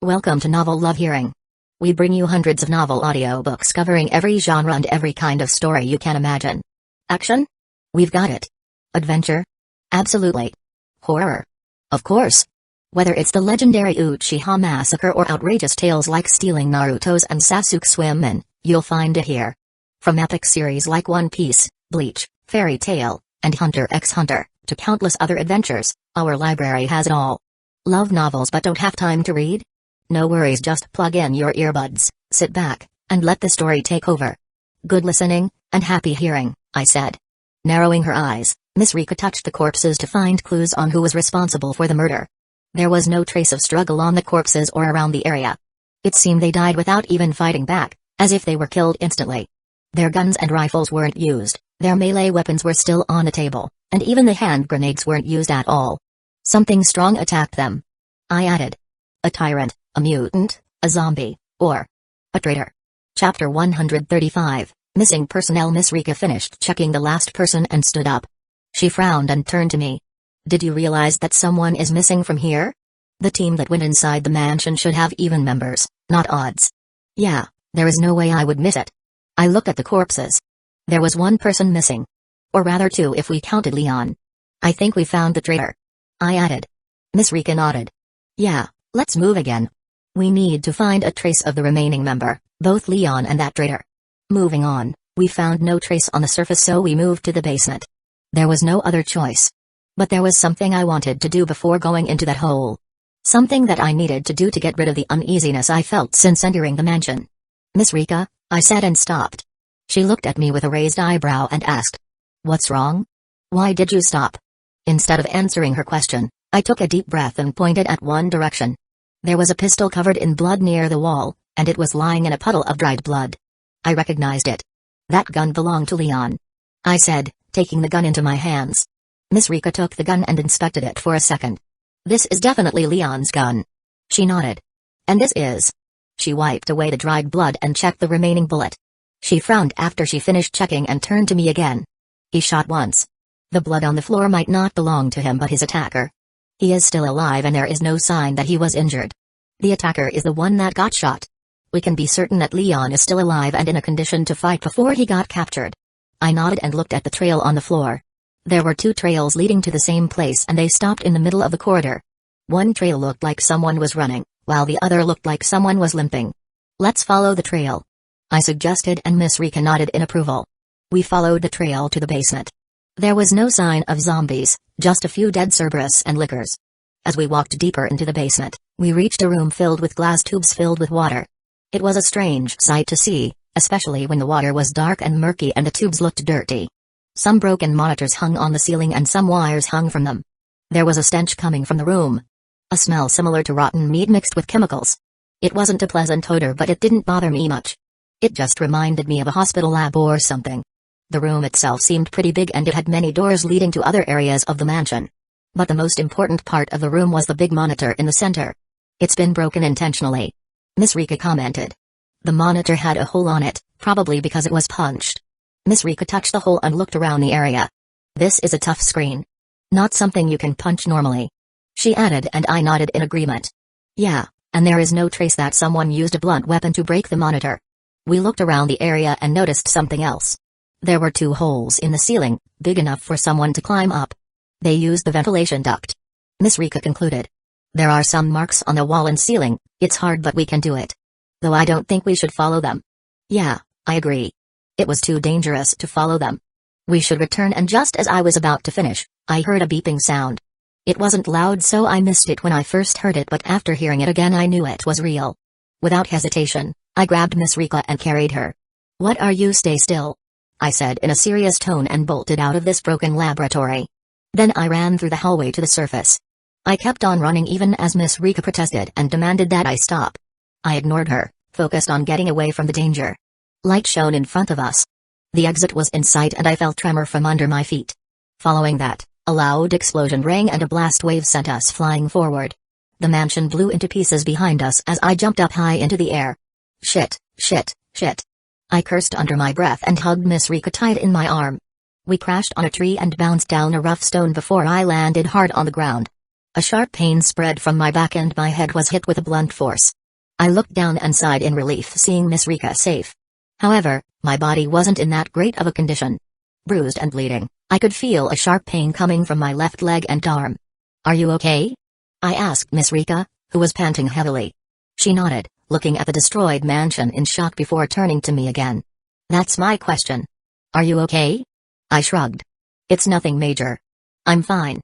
Welcome to Novel Love Hearing. We bring you hundreds of novel audiobooks covering every genre and every kind of story you can imagine. Action? We've got it. Adventure? Absolutely. Horror? Of course. Whether it's the legendary Uchiha massacre or outrageous tales like stealing Naruto's and Sasuke's women, you'll find it here. From epic series like One Piece, Bleach, Fairy Tail, and Hunter x Hunter, to countless other adventures, our library has it all. Love novels but don't have time to read? No worries, just plug in your earbuds, sit back, and let the story take over. Good listening, and happy hearing, I said. Narrowing her eyes, Miss Rika touched the corpses to find clues on who was responsible for the murder. There was no trace of struggle on the corpses or around the area. It seemed they died without even fighting back, as if they were killed instantly. Their guns and rifles weren't used, their melee weapons were still on the table, and even the hand grenades weren't used at all. Something strong attacked them. I added. A tyrant, a mutant, a zombie, or a traitor. Chapter 135, Missing Personnel. Miss Rika finished checking the last person and stood up. She frowned and turned to me. Did you realize that someone is missing from here? The team that went inside the mansion should have even members, not odds. Yeah, there is no way I would miss it. I looked at the corpses. There was one person missing. Or rather two if we counted Leon. I think we found the traitor. I added. Miss Rika nodded. Yeah, let's move again. We need to find a trace of the remaining member, both Leon and that traitor. Moving on, we found no trace on the surface, so we moved to the basement. There was no other choice. But there was something I wanted to do before going into that hole. Something that I needed to do to get rid of the uneasiness I felt since entering the mansion. Miss Rika, I said and stopped. She looked at me with a raised eyebrow and asked. What's wrong? Why did you stop? Instead of answering her question, I took a deep breath and pointed at one direction. There was a pistol covered in blood near the wall, and it was lying in a puddle of dried blood. I recognized it. That gun belonged to Leon. I said, taking the gun into my hands. Miss Rika took the gun and inspected it for a second. This is definitely Leon's gun. She nodded. And this is. She wiped away the dried blood and checked the remaining bullet. She frowned after she finished checking and turned to me again. He shot once. The blood on the floor might not belong to him but his attacker. He is still alive and there is no sign that he was injured. The attacker is the one that got shot. We can be certain that Leon is still alive and in a condition to fight before he got captured. I nodded and looked at the trail on the floor. There were two trails leading to the same place and they stopped in the middle of the corridor. One trail looked like someone was running, while the other looked like someone was limping. Let's follow the trail, I suggested, and Miss Rika nodded in approval. We followed the trail to the basement. There was no sign of zombies, just a few dead Cerberus and lickers. As we walked deeper into the basement, we reached a room filled with glass tubes filled with water. It was a strange sight to see, especially when the water was dark and murky and the tubes looked dirty. Some broken monitors hung on the ceiling and some wires hung from them. There was a stench coming from the room. A smell similar to rotten meat mixed with chemicals. It wasn't a pleasant odor but it didn't bother me much. It just reminded me of a hospital lab or something. The room itself seemed pretty big and it had many doors leading to other areas of the mansion. But the most important part of the room was the big monitor in the center. It's been broken intentionally, Miss Rika commented. The monitor had a hole on it, probably because it was punched. Miss Rika touched the hole and looked around the area. This is a tough screen. Not something you can punch normally, she added, and I nodded in agreement. Yeah, and there is no trace that someone used a blunt weapon to break the monitor. We looked around the area and noticed something else. There were two holes in the ceiling, big enough for someone to climb up. They used the ventilation duct, Miss Rika concluded. There are some marks on the wall and ceiling. It's hard but we can do it. Though I don't think we should follow them. Yeah, I agree. It was too dangerous to follow them. We should return, and just as I was about to finish, I heard a beeping sound. It wasn't loud so I missed it when I first heard it, but after hearing it again I knew it was real. Without hesitation, I grabbed Miss Rika and carried her. What are you? Stay still, I said in a serious tone and bolted out of this broken laboratory. Then I ran through the hallway to the surface. I kept on running even as Miss Rika protested and demanded that I stop. I ignored her, focused on getting away from the danger. Light shone in front of us. The exit was in sight and I felt tremor from under my feet. Following that, a loud explosion rang and a blast wave sent us flying forward. The mansion blew into pieces behind us as I jumped up high into the air. Shit, shit, shit. I cursed under my breath and hugged Miss Rika tight in my arm. We crashed on a tree and bounced down a rough stone before I landed hard on the ground. A sharp pain spread from my back and my head was hit with a blunt force. I looked down and sighed in relief seeing Miss Rika safe. However, my body wasn't in that great of a condition. Bruised and bleeding, I could feel a sharp pain coming from my left leg and arm. "Are you okay?" I asked Miss Rika, who was panting heavily. She nodded, looking at the destroyed mansion in shock before turning to me again. "That's my question. Are you okay?" I shrugged. "It's nothing major. I'm fine.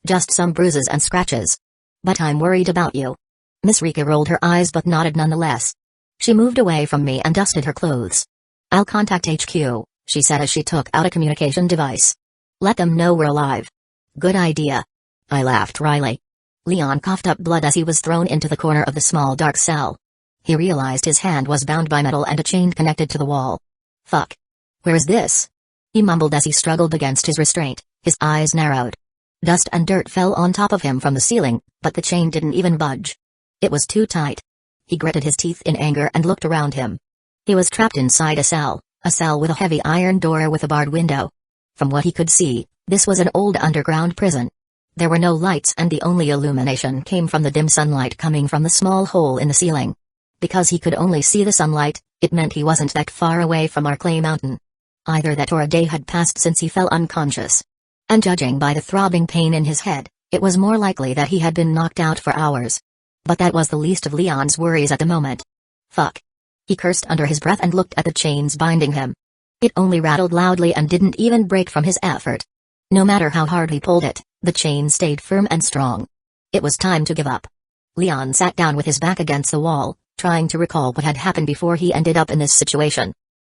Just some bruises and scratches. But I'm worried about you." Miss Rika rolled her eyes but nodded nonetheless. She moved away from me and dusted her clothes. "I'll contact HQ," she said as she took out a communication device. "Let them know we're alive." "Good idea." I laughed wryly. Leon coughed up blood as he was thrown into the corner of the small dark cell. He realized his hand was bound by metal and a chain connected to the wall. "Fuck. Where is this?" he mumbled as he struggled against his restraint, his eyes narrowed. Dust and dirt fell on top of him from the ceiling, but the chain didn't even budge. It was too tight. He gritted his teeth in anger and looked around him. He was trapped inside a cell with a heavy iron door with a barred window. From what he could see, this was an old underground prison. There were no lights and the only illumination came from the dim sunlight coming from the small hole in the ceiling. Because he could only see the sunlight, it meant he wasn't that far away from Arclay Mountain. Either that or a day had passed since he fell unconscious. And judging by the throbbing pain in his head, it was more likely that he had been knocked out for hours. But that was the least of Leon's worries at the moment. "Fuck." He cursed under his breath and looked at the chains binding him. It only rattled loudly and didn't even break from his effort. No matter how hard he pulled it, the chain stayed firm and strong. It was time to give up. Leon sat down with his back against the wall, trying to recall what had happened before he ended up in this situation.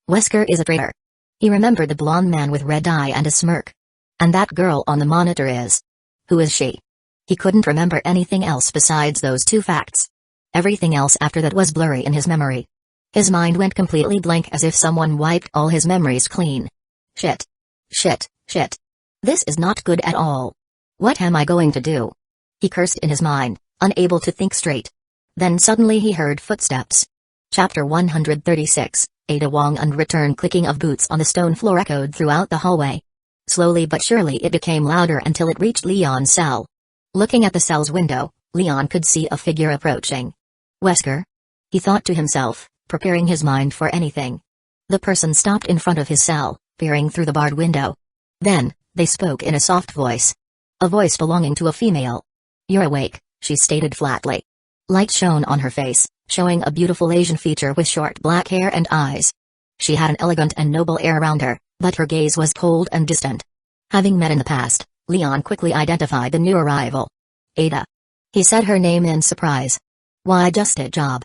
Wesker is a traitor. He remembered the blonde man with red eye and a smirk. And that girl on the monitor is. Who is she? He couldn't remember anything else besides those two facts. Everything else after that was blurry in his memory. His mind went completely blank as if someone wiped all his memories clean. Shit. Shit, shit. This is not good at all. What am I going to do? He cursed in his mind, unable to think straight. Then suddenly he heard footsteps. Chapter 136, Ada Wong and return clicking of boots on the stone floor echoed throughout the hallway. Slowly but surely it became louder until it reached Leon's cell. Looking at the cell's window, Leon could see a figure approaching. Wesker? He thought to himself, preparing his mind for anything. The person stopped in front of his cell, peering through the barred window. Then, they spoke in a soft voice. A voice belonging to a female. "You're awake," she stated flatly. Light shone on her face, showing a beautiful Asian feature with short black hair and eyes. She had an elegant and noble air around her, but her gaze was cold and distant. Having met in the past, Leon quickly identified the new arrival. "Ada." He said her name in surprise. "Why, just a job."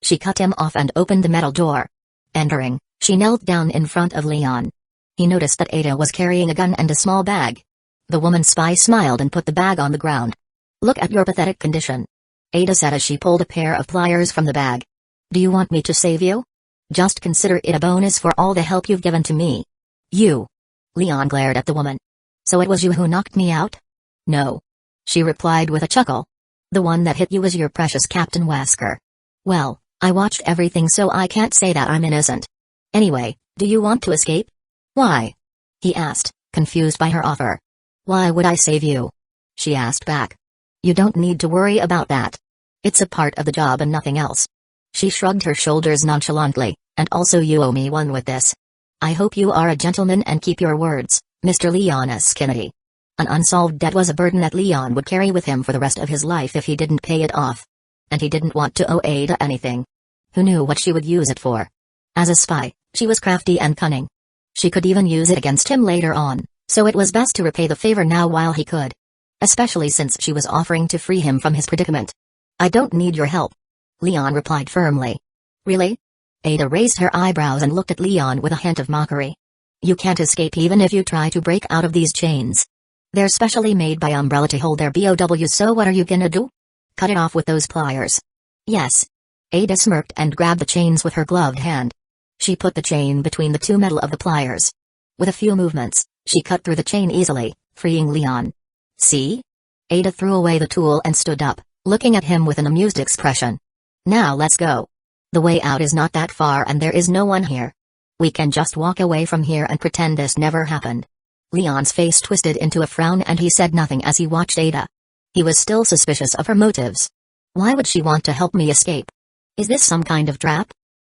She cut him off and opened the metal door. Entering, she knelt down in front of Leon. He noticed that Ada was carrying a gun and a small bag. The woman spy smiled and put the bag on the ground. "Look at your pathetic condition," Ada said as she pulled a pair of pliers from the bag. "Do you want me to save you? Just consider it a bonus for all the help you've given to me." "You?" Leon glared at the woman. "So it was you who knocked me out?" "No," she replied with a chuckle. "The one that hit you was your precious Captain Wesker. Well, I watched everything so I can't say that I'm innocent. Anyway, do you want to escape?" "Why?" he asked, confused by her offer. "Why would I save you?" she asked back. "You don't need to worry about that. It's a part of the job and nothing else." She shrugged her shoulders nonchalantly, "And also you owe me one with this. I hope you are a gentleman and keep your words, Mr. Leon S. Kennedy." An unsolved debt was a burden that Leon would carry with him for the rest of his life if he didn't pay it off. And he didn't want to owe Ada anything. Who knew what she would use it for? As a spy, she was crafty and cunning. She could even use it against him later on, so it was best to repay the favor now while he could. Especially since she was offering to free him from his predicament. "I don't need your help," Leon replied firmly. "Really?" Ada raised her eyebrows and looked at Leon with a hint of mockery. "You can't escape even if you try to break out of these chains. They're specially made by Umbrella to hold their BOW, so what are you gonna do? Cut it off with those pliers?" "Yes." Ada smirked and grabbed the chains with her gloved hand. She put the chain between the two metal of the pliers. With a few movements, she cut through the chain easily, freeing Leon. "See?" Ada threw away the tool and stood up, looking at him with an amused expression. "Now let's go. The way out is not that far and there is no one here. We can just walk away from here and pretend this never happened." Leon's face twisted into a frown and he said nothing as he watched Ada. He was still suspicious of her motives. Why would she want to help me escape? Is this some kind of trap?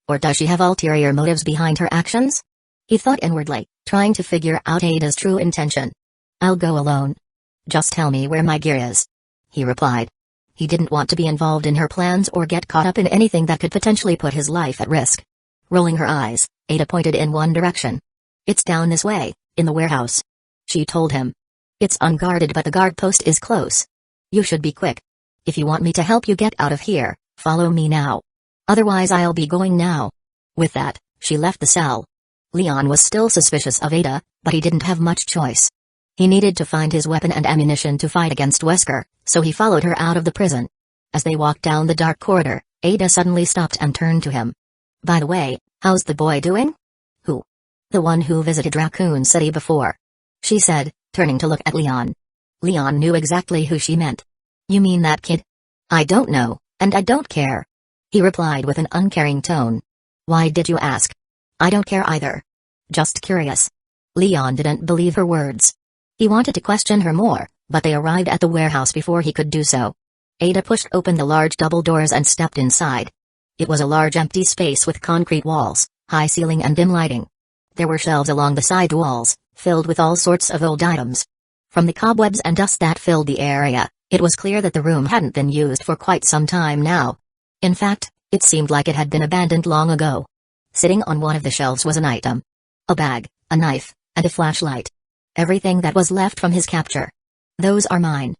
Or does she have ulterior motives behind her actions? He thought inwardly, trying to figure out Ada's true intention. I'll go alone. Just tell me where my gear is. He replied. He didn't want to be involved in her plans or get caught up in anything that could potentially put his life at risk. Rolling her eyes, Ada pointed in one direction. It's down this way, in the warehouse. She told him. It's unguarded but the guard post is close. You should be quick. If you want me to help you get out of here, follow me now. Otherwise I'll be going now. With that, she left the cell. Leon was still suspicious of Ada, but he didn't have much choice. He needed to find his weapon and ammunition to fight against Wesker, so he followed her out of the prison. As they walked down the dark corridor, Ada suddenly stopped and turned to him. By the way, how's the boy doing? Who? The one who visited Raccoon City before. She said, turning to look at Leon. Leon knew exactly who she meant. You mean that kid? I don't know, and I don't care. He replied with an uncaring tone. Why did you ask? I don't care either. Just curious. Leon didn't believe her words. He wanted to question her more, but they arrived at the warehouse before he could do so. Ada pushed open the large double doors and stepped inside. It was a large empty space with concrete walls, high ceiling and dim lighting. There were shelves along the side walls, filled with all sorts of old items. From the cobwebs and dust that filled the area, it was clear that the room hadn't been used for quite some time now. In fact, it seemed like it had been abandoned long ago. Sitting on one of the shelves was an item. A bag, a knife, and a flashlight. Everything that was left from his capture. Those are mine.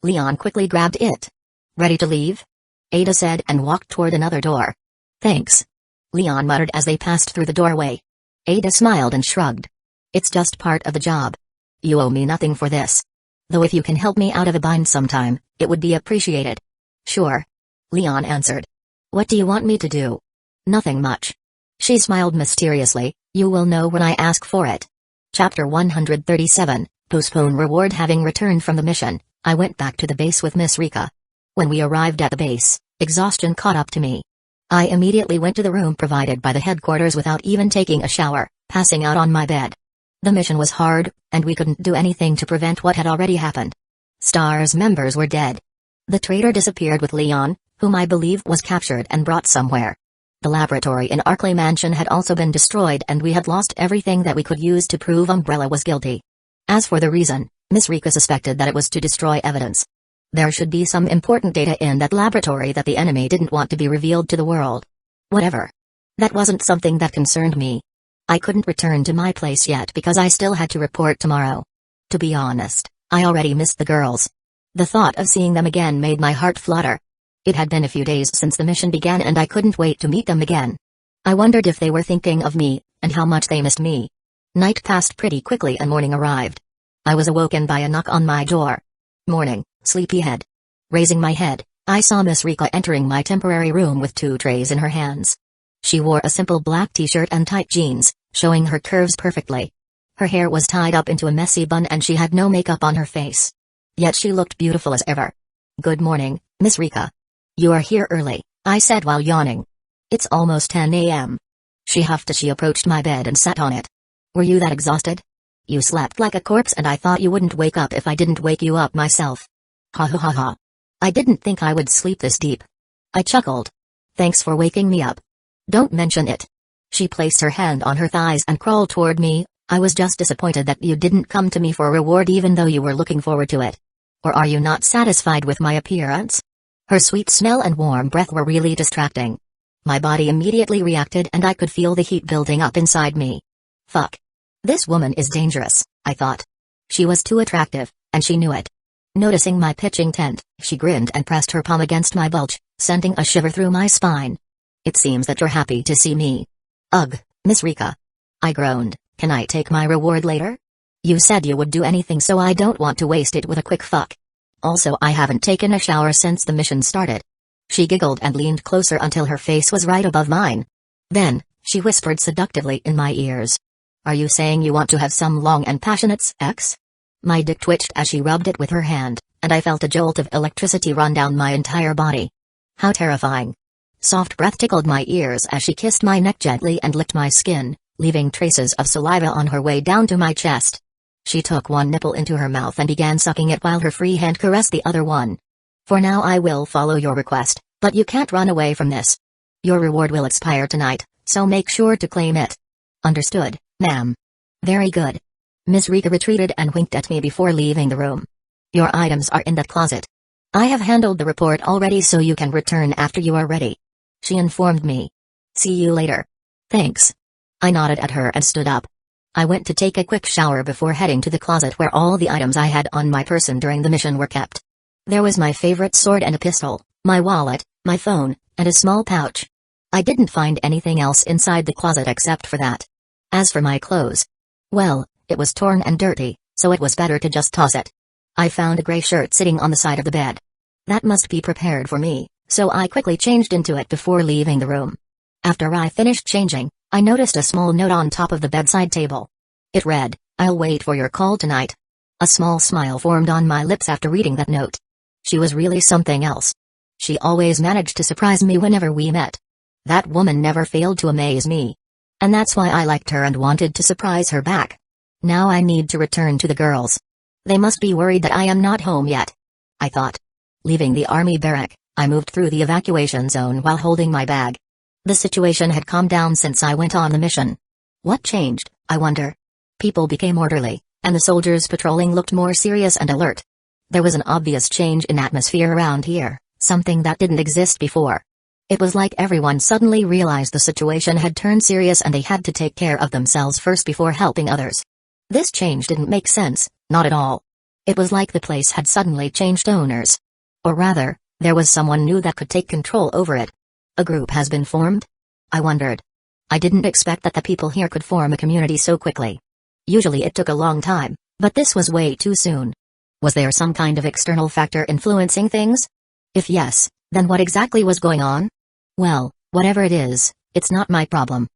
Leon quickly grabbed it. Ready to leave? Ada said and walked toward another door. Thanks. Leon muttered as they passed through the doorway. Ada smiled and shrugged. It's just part of the job. You owe me nothing for this. Though if you can help me out of a bind sometime, it would be appreciated. Sure. Leon answered. What do you want me to do? Nothing much. She smiled mysteriously. You will know when I ask for it. Chapter 137, Postpone Reward. Having returned from the mission, I went back to the base with Miss Rika. When we arrived at the base, exhaustion caught up to me. I immediately went to the room provided by the headquarters without even taking a shower, passing out on my bed. The mission was hard, and we couldn't do anything to prevent what had already happened. STARS members were dead. The traitor disappeared with Leon, whom I believe was captured and brought somewhere. The laboratory in Arkley Mansion had also been destroyed and we had lost everything that we could use to prove Umbrella was guilty. As for the reason, Miss Rika suspected that it was to destroy evidence. There should be some important data in that laboratory that the enemy didn't want to be revealed to the world. Whatever. That wasn't something that concerned me. I couldn't return to my place yet because I still had to report tomorrow. To be honest, I already missed the girls. The thought of seeing them again made my heart flutter. It had been a few days since the mission began and I couldn't wait to meet them again. I wondered if they were thinking of me, and how much they missed me. Night passed pretty quickly and morning arrived. I was awoken by a knock on my door. Morning, sleepyhead. Raising my head, I saw Miss Rika entering my temporary room with 2 trays in her hands. She wore a simple black t-shirt and tight jeans, showing her curves perfectly. Her hair was tied up into a messy bun and she had no makeup on her face. Yet she looked beautiful as ever. Good morning, Miss Rika. You are here early, I said while yawning. It's almost 10 a.m. She huffed as she approached my bed and sat on it. Were you that exhausted? You slept like a corpse and I thought you wouldn't wake up if I didn't wake you up myself. Ha ha ha ha. I didn't think I would sleep this deep. I chuckled. Thanks for waking me up. Don't mention it. She placed her hand on her thighs and crawled toward me. I was just disappointed that you didn't come to me for a reward even though you were looking forward to it. Or are you not satisfied with my appearance? Her sweet smell and warm breath were really distracting. My body immediately reacted and I could feel the heat building up inside me. Fuck. This woman is dangerous, I thought. She was too attractive, and she knew it. Noticing my pitching tent, she grinned and pressed her palm against my bulge, sending a shiver through my spine. It seems that you're happy to see me. Ugh, Miss Rika. I groaned. Can I take my reward later? You said you would do anything so I don't want to waste it with a quick fuck. Also I haven't taken a shower since the mission started. She giggled and leaned closer until her face was right above mine. Then, she whispered seductively in my ears. Are you saying you want to have some long and passionate sex? My dick twitched as she rubbed it with her hand, and I felt a jolt of electricity run down my entire body. How terrifying. Soft breath tickled my ears as she kissed my neck gently and licked my skin, leaving traces of saliva on her way down to my chest. She took one nipple into her mouth and began sucking it while her free hand caressed the other one. For now I will follow your request, but you can't run away from this. Your reward will expire tonight, so make sure to claim it. Understood, ma'am. Very good. Miss Rika retreated and winked at me before leaving the room. Your items are in that closet. I have handled the report already, so you can return after you are ready, she informed me. See you later. Thanks. I nodded at her and stood up. I went to take a quick shower before heading to the closet where all the items I had on my person during the mission were kept. There was my favorite sword and a pistol, my wallet, my phone, and a small pouch. I didn't find anything else inside the closet except for that. As for my clothes, well, it was torn and dirty, so it was better to just toss it. I found a gray shirt sitting on the side of the bed. That must be prepared for me, so I quickly changed into it before leaving the room. After I finished changing, I noticed a small note on top of the bedside table. It read, "I'll wait for your call tonight." A small smile formed on my lips after reading that note. She was really something else. She always managed to surprise me whenever we met. That woman never failed to amaze me. And that's why I liked her and wanted to surprise her back. Now I need to return to the girls. They must be worried that I am not home yet, I thought. Leaving the army barrack, I moved through the evacuation zone while holding my bag. The situation had calmed down since I went on the mission. What changed, I wonder? People became orderly, and the soldiers patrolling looked more serious and alert. There was an obvious change in atmosphere around here, something that didn't exist before. It was like everyone suddenly realized the situation had turned serious and they had to take care of themselves first before helping others. This change didn't make sense, not at all. It was like the place had suddenly changed owners. Or rather, there was someone new that could take control over it. A group has been formed? I wondered. I didn't expect that the people here could form a community so quickly. Usually it took a long time, but this was way too soon. Was there some kind of external factor influencing things? If yes, then what exactly was going on? Well, whatever it is, it's not my problem.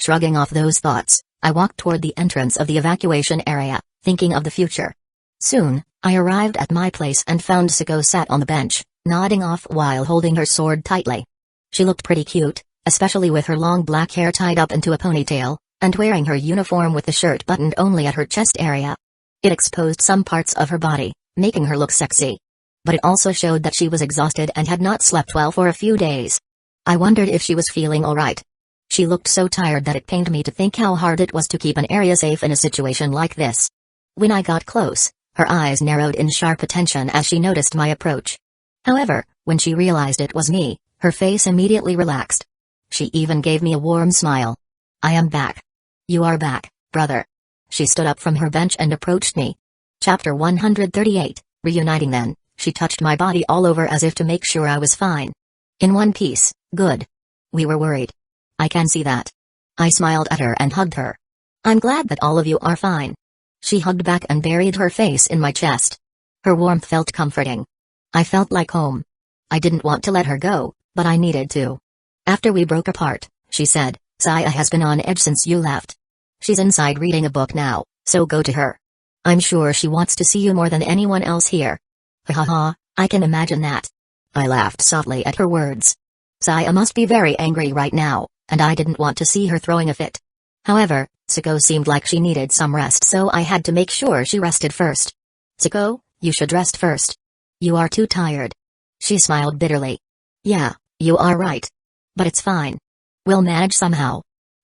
Shrugging off those thoughts, I walked toward the entrance of the evacuation area, thinking of the future. Soon, I arrived at my place and found Siko sat on the bench, nodding off while holding her sword tightly. She looked pretty cute, especially with her long black hair tied up into a ponytail, and wearing her uniform with the shirt buttoned only at her chest area. It exposed some parts of her body, making her look sexy. But it also showed that she was exhausted and had not slept well for a few days. I wondered if she was feeling alright. She looked so tired that it pained me to think how hard it was to keep an area safe in a situation like this. When I got close, her eyes narrowed in sharp attention as she noticed my approach. However, when she realized it was me, her face immediately relaxed. She even gave me a warm smile. I am back. You are back, brother. She stood up from her bench and approached me. Chapter 138, Reuniting. Then, she touched my body all over as if to make sure I was fine. In one piece, good. We were worried. I can see that. I smiled at her and hugged her. I'm glad that all of you are fine. She hugged back and buried her face in my chest. Her warmth felt comforting. I felt like home. I didn't want to let her go, but I needed to. After we broke apart, she said, Saya has been on edge since you left. She's inside reading a book now, so go to her. I'm sure she wants to see you more than anyone else here. Ha ha ha, I can imagine that. I laughed softly at her words. Saya must be very angry right now, and I didn't want to see her throwing a fit. However, Siko seemed like she needed some rest, so I had to make sure she rested first. Siko, you should rest first. You are too tired. She smiled bitterly. Yeah, you are right. But it's fine. We'll manage somehow.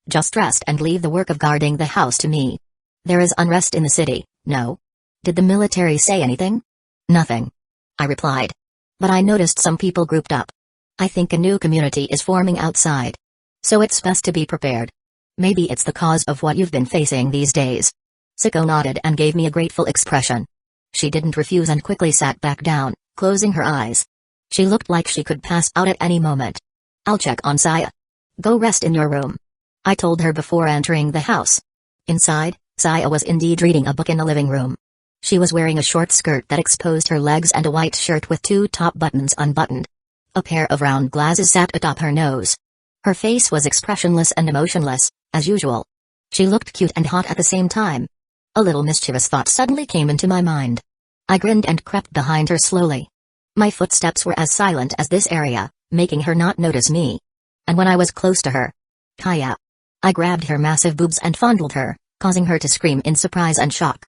Just rest and leave the work of guarding the house to me. There is unrest in the city, no? Did the military say anything? Nothing. I replied. But I noticed some people grouped up. I think a new community is forming outside. So it's best to be prepared. Maybe it's the cause of what you've been facing these days. Siko nodded and gave me a grateful expression. She didn't refuse and quickly sat back down, closing her eyes. She looked like she could pass out at any moment. I'll check on Saya. Go rest in your room, I told her before entering the house. Inside, Saya was indeed reading a book in the living room. She was wearing a short skirt that exposed her legs and a white shirt with two top buttons unbuttoned. A pair of round glasses sat atop her nose. Her face was expressionless and emotionless, as usual. She looked cute and hot at the same time. A little mischievous thought suddenly came into my mind. I grinned and crept behind her slowly. My footsteps were as silent as this area, making her not notice me. And when I was close to her, Kaya, I grabbed her massive boobs and fondled her, causing her to scream in surprise and shock.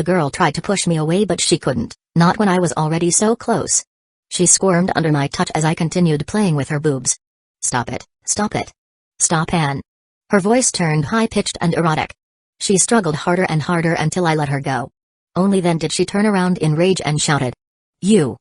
The girl tried to push me away but she couldn't, not when I was already so close. She squirmed under my touch as I continued playing with her boobs. Stop it, stop it. Stop, Anne. Her voice turned high-pitched and erotic. She struggled harder and harder until I let her go. Only then did she turn around in rage and shouted. You.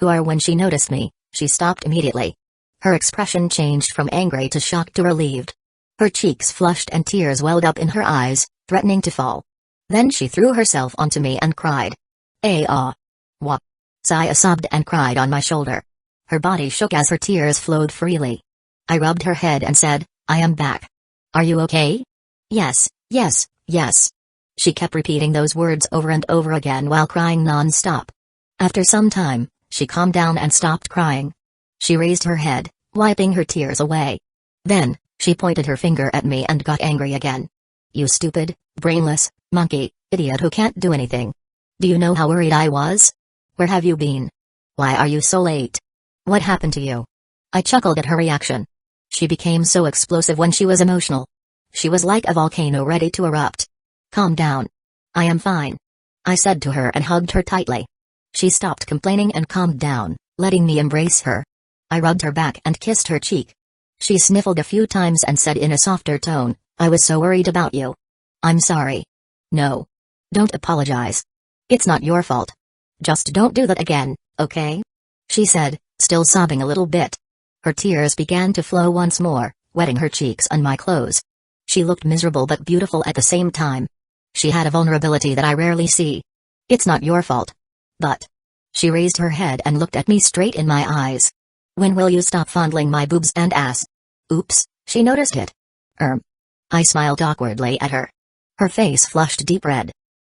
Who are? When she noticed me, she stopped immediately. Her expression changed from angry to shocked to relieved. Her cheeks flushed and tears welled up in her eyes, threatening to fall. Then she threw herself onto me and cried. Wah. Saya sobbed and cried on my shoulder. Her body shook as her tears flowed freely. I rubbed her head and said, I am back. Are you okay? Yes, yes, yes. She kept repeating those words over and over again while crying non-stop. After some time, she calmed down and stopped crying. She raised her head, wiping her tears away. Then, she pointed her finger at me and got angry again. You stupid, brainless, monkey, idiot who can't do anything. Do you know how worried I was? Where have you been? Why are you so late? What happened to you? I chuckled at her reaction. She became so explosive when she was emotional. She was like a volcano ready to erupt. Calm down. I am fine, I said to her and hugged her tightly. She stopped complaining and calmed down, letting me embrace her. I rubbed her back and kissed her cheek. She sniffled a few times and said in a softer tone, I was so worried about you. I'm sorry. No. Don't apologize. It's not your fault. Just don't do that again, okay? She said, still sobbing a little bit. Her tears began to flow once more, wetting her cheeks and my clothes. She looked miserable but beautiful at the same time. She had a vulnerability that I rarely see. It's not your fault. But. She raised her head and looked at me straight in my eyes. When will you stop fondling my boobs and ass? Oops, she noticed it. I smiled awkwardly at her. Her face flushed deep red.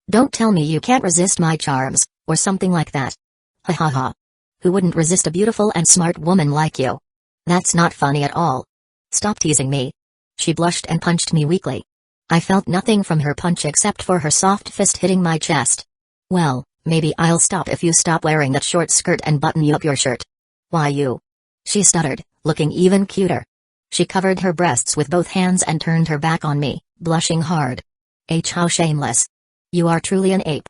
Don't tell me you can't resist my charms, or something like that. Ha ha ha. Who wouldn't resist a beautiful and smart woman like you? That's not funny at all. Stop teasing me. She blushed and punched me weakly. I felt nothing from her punch except for her soft fist hitting my chest. Well, maybe I'll stop if you stop wearing that short skirt and button up your shirt. Why you? She stuttered, looking even cuter. She covered her breasts with both hands and turned her back on me, blushing hard. How shameless. You are truly an ape.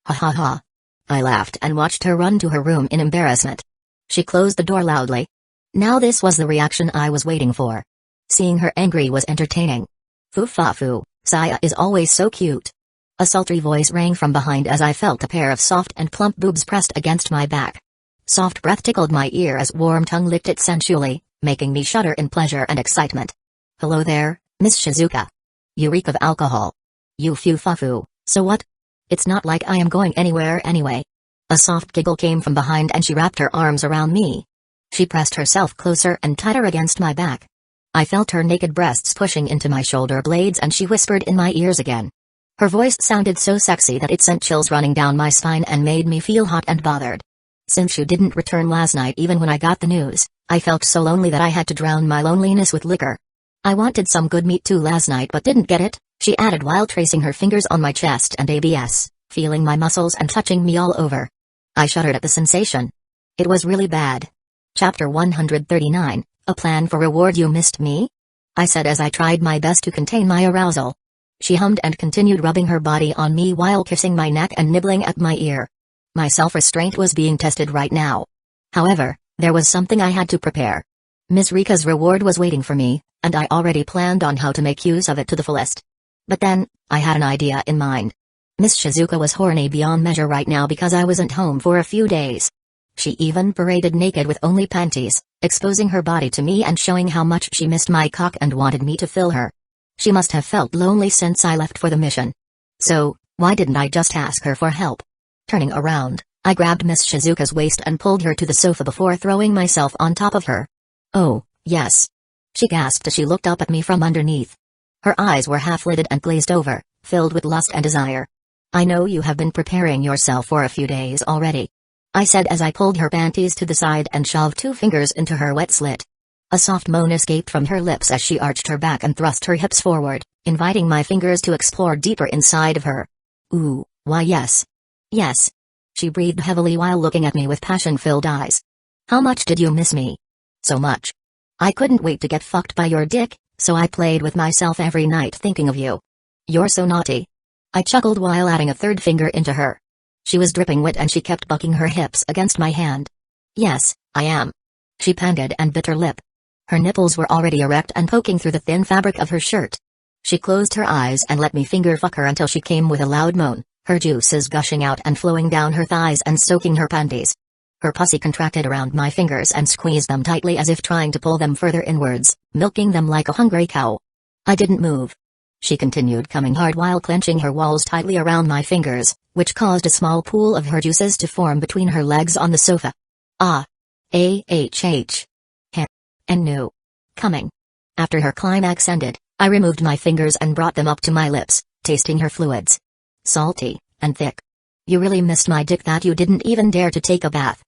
Ha ha ha. I laughed and watched her run to her room in embarrassment. She closed the door loudly. Now this was the reaction I was waiting for. Seeing her angry was entertaining. Foo-fa-foo, Saya is always so cute. A sultry voice rang from behind as I felt a pair of soft and plump boobs pressed against my back. Soft breath tickled my ear as warm tongue licked it sensually, making me shudder in pleasure and excitement. Hello there, Miss Shizuka. You reek of alcohol. You foo-fa-foo, so what? It's not like I am going anywhere anyway. A soft giggle came from behind and she wrapped her arms around me. She pressed herself closer and tighter against my back. I felt her naked breasts pushing into my shoulder blades and she whispered in my ears again. Her voice sounded so sexy that it sent chills running down my spine and made me feel hot and bothered. Since you didn't return last night even when I got the news, I felt so lonely that I had to drown my loneliness with liquor. I wanted some good meat too last night but didn't get it, she added while tracing her fingers on my chest and abs, feeling my muscles and touching me all over. I shuddered at the sensation. It was really bad. Chapter 139, A Plan for Reward. You missed me? I said as I tried my best to contain my arousal. She hummed and continued rubbing her body on me while kissing my neck and nibbling at my ear. My self-restraint was being tested right now. However, there was something I had to prepare. Miss Rika's reward was waiting for me, and I already planned on how to make use of it to the fullest. But then, I had an idea in mind. Miss Shizuka was horny beyond measure right now because I wasn't home for a few days. She even paraded naked with only panties, exposing her body to me and showing how much she missed my cock and wanted me to fill her. She must have felt lonely since I left for the mission. So, why didn't I just ask her for help? Turning around, I grabbed Miss Shizuka's waist and pulled her to the sofa before throwing myself on top of her. Oh, yes. She gasped as she looked up at me from underneath. Her eyes were half-lidded and glazed over, filled with lust and desire. I know you have been preparing yourself for a few days already, I said as I pulled her panties to the side and shoved 2 fingers into her wet slit. A soft moan escaped from her lips as she arched her back and thrust her hips forward, inviting my fingers to explore deeper inside of her. Ooh, why yes. Yes. She breathed heavily while looking at me with passion-filled eyes. How much did you miss me? So much. I couldn't wait to get fucked by your dick, so I played with myself every night thinking of you. You're so naughty. I chuckled while adding a third finger into her. She was dripping wet and she kept bucking her hips against my hand. Yes, I am. She panted and bit her lip. Her nipples were already erect and poking through the thin fabric of her shirt. She closed her eyes and let me finger fuck her until she came with a loud moan, her juices gushing out and flowing down her thighs and soaking her panties. Her pussy contracted around my fingers and squeezed them tightly as if trying to pull them further inwards, milking them like a hungry cow. I didn't move. She continued coming hard while clenching her walls tightly around my fingers, which caused a small pool of her juices to form between her legs on the sofa. Ah. A-H-H. And no. Coming. After her climax ended, I removed my fingers and brought them up to my lips, tasting her fluids. Salty, and thick. You really missed my dick that you didn't even dare to take a bath.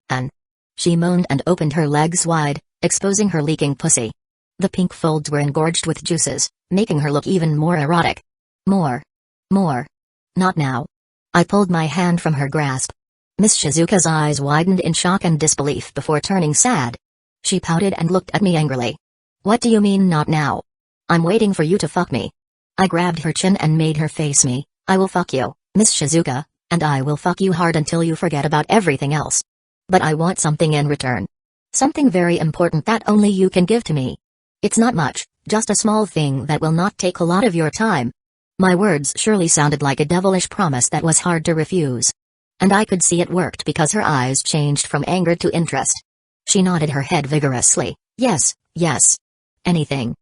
And she moaned and opened her legs wide, exposing her leaking pussy. The pink folds were engorged with juices, making her look even more erotic. More. More. Not now. I pulled my hand from her grasp. Miss Shizuka's eyes widened in shock and disbelief before turning sad. She pouted and looked at me angrily. What do you mean not now? I'm waiting for you to fuck me. I grabbed her chin and made her face me. I will fuck you, Miss Shizuka, and I will fuck you hard until you forget about everything else. But I want something in return. Something very important that only you can give to me. It's not much, just a small thing that will not take a lot of your time. My words surely sounded like a devilish promise that was hard to refuse. And I could see it worked because her eyes changed from anger to interest. She nodded her head vigorously. Yes, yes. Anything.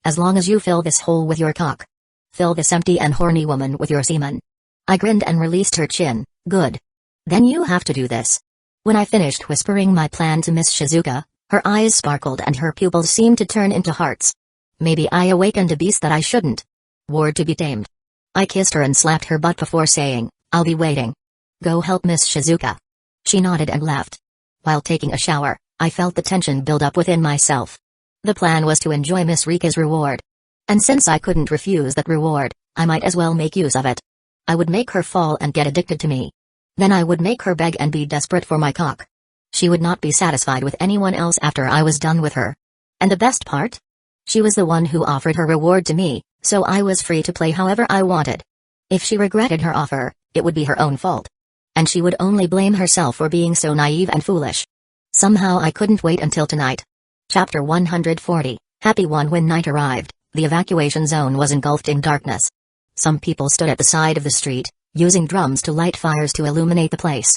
As long as you fill this hole with your cock. Fill this empty and horny woman with your semen. I grinned and released her chin. Good. Then you have to do this. When I finished whispering my plan to Miss Shizuka, her eyes sparkled and her pupils seemed to turn into hearts. Maybe I awakened a beast that I shouldn't. Ward to be tamed. I kissed her and slapped her butt before saying, I'll be waiting. Go help Miss Shizuka. She nodded and left. While taking a shower, I felt the tension build up within myself. The plan was to enjoy Miss Rika's reward. And since I couldn't refuse that reward, I might as well make use of it. I would make her fall and get addicted to me. Then I would make her beg and be desperate for my cock. She would not be satisfied with anyone else after I was done with her. And the best part? She was the one who offered her reward to me, so I was free to play however I wanted. If she regretted her offer, it would be her own fault. And she would only blame herself for being so naive and foolish. Somehow I couldn't wait until tonight. Chapter 140, Happy One. When night arrived, the evacuation zone was engulfed in darkness. Some people stood at the side of the street, using drums to light fires to illuminate the place.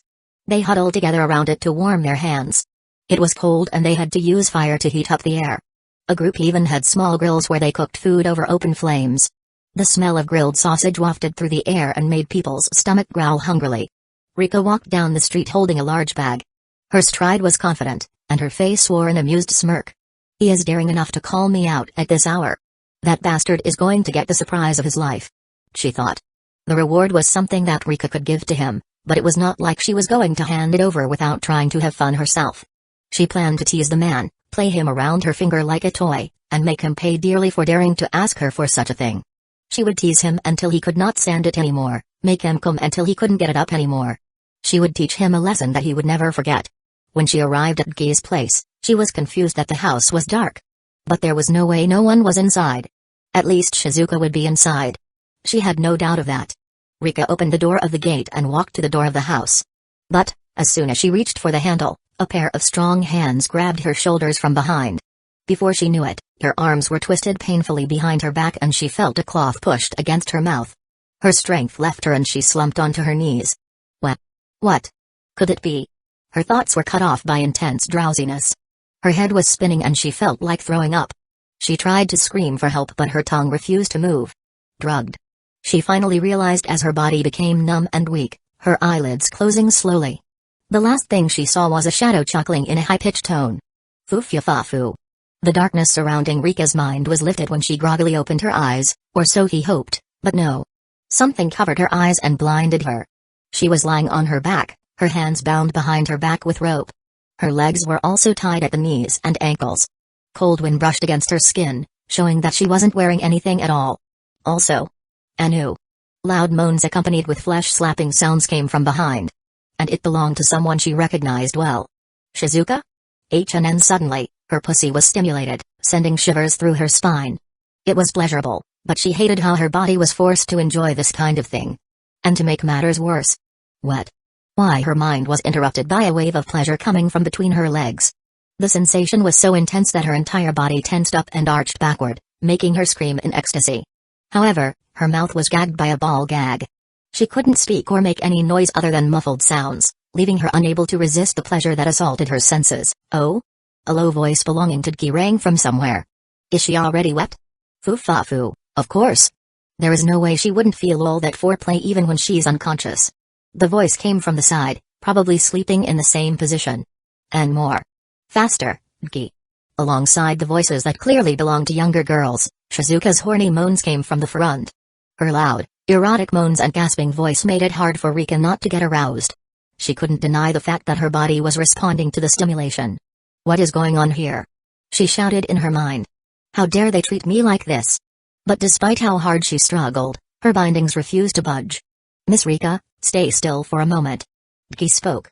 They huddled together around it to warm their hands. It was cold and they had to use fire to heat up the air. A group even had small grills where they cooked food over open flames. The smell of grilled sausage wafted through the air and made people's stomach growl hungrily. Rika walked down the street holding a large bag. Her stride was confident, and her face wore an amused smirk. He is daring enough to call me out at this hour. That bastard is going to get the surprise of his life. She thought. The reward was something that Rika could give to him, but it was not like she was going to hand it over without trying to have fun herself. She planned to tease the man, play him around her finger like a toy, and make him pay dearly for daring to ask her for such a thing. She would tease him until he could not stand it anymore, make him come until he couldn't get it up anymore. She would teach him a lesson that he would never forget. When she arrived at Gay's place, she was confused that the house was dark. But there was no way no one was inside. At least Shizuka would be inside. She had no doubt of that. Rika opened the door of the gate and walked to the door of the house. But, as soon as she reached for the handle, a pair of strong hands grabbed her shoulders from behind. Before she knew it, her arms were twisted painfully behind her back and she felt a cloth pushed against her mouth. Her strength left her and she slumped onto her knees. What could it be? Her thoughts were cut off by intense drowsiness. Her head was spinning and she felt like throwing up. She tried to scream for help but her tongue refused to move. Drugged. She finally realized as her body became numb and weak, her eyelids closing slowly. The last thing she saw was a shadow chuckling in a high-pitched tone. Foo-fya-fa-foo. The darkness surrounding Rika's mind was lifted when she groggily opened her eyes, or so he hoped, but no. Something covered her eyes and blinded her. She was lying on her back, her hands bound behind her back with rope. Her legs were also tied at the knees and ankles. Cold wind brushed against her skin, showing that she wasn't wearing anything at all. Also, Anu. Loud moans accompanied with flesh-slapping sounds came from behind. And it belonged to someone she recognized well. Shizuka? And suddenly, her pussy was stimulated, sending shivers through her spine. It was pleasurable, But she hated how her body was forced to enjoy this kind of thing. And to make matters worse, what? Why, her mind was interrupted by a wave of pleasure coming from between her legs. The sensation was so intense that her entire body tensed up and arched backward, making her scream in ecstasy. However, her mouth was gagged by a ball gag. She couldn't speak or make any noise other than muffled sounds, leaving her unable to resist the pleasure that assaulted her senses. Oh? A low voice belonging to Dki rang from somewhere. Is she already wet? Foo-fa-foo, of course. There is no way she wouldn't feel all that foreplay even when she's unconscious. The voice came from the side, probably sleeping in the same position. And more. Faster, Dki. Alongside the voices that clearly belonged to younger girls, Shizuka's horny moans came from the front. Her loud, erotic moans and gasping voice made it hard for Rika not to get aroused. She couldn't deny the fact that her body was responding to the stimulation. What is going on here? She shouted in her mind. How dare they treat me like this? But despite how hard she struggled, her bindings refused to budge. Miss Rika, stay still for a moment. Dki spoke.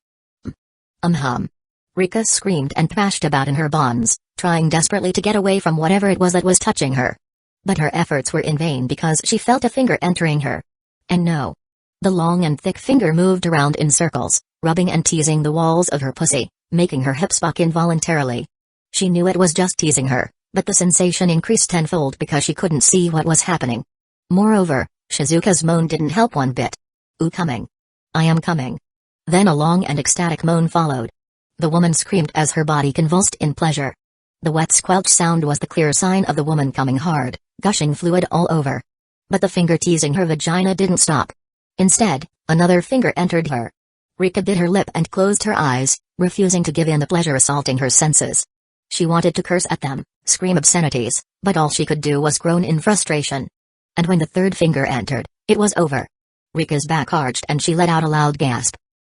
Hum. Rika screamed and thrashed about in her bonds, trying desperately to get away from whatever it was that was touching her. But her efforts were in vain because she felt a finger entering her. And no. The long and thick finger moved around in circles, rubbing and teasing the walls of her pussy, making her hips buck involuntarily. She knew it was just teasing her, but the sensation increased tenfold because she couldn't see what was happening. Moreover, Shizuka's moan didn't help one bit. Ooh, coming. I am coming. Then a long and ecstatic moan followed. The woman screamed as her body convulsed in pleasure. The wet squelch sound was the clear sign of the woman coming hard, gushing fluid all over. But the finger teasing her vagina didn't stop. Instead, another finger entered her. Rika bit her lip and closed her eyes, refusing to give in the pleasure assaulting her senses. She wanted to curse at them, scream obscenities, but all she could do was groan in frustration. And when the third finger entered, it was over. Rika's back arched and she let out a loud gasp.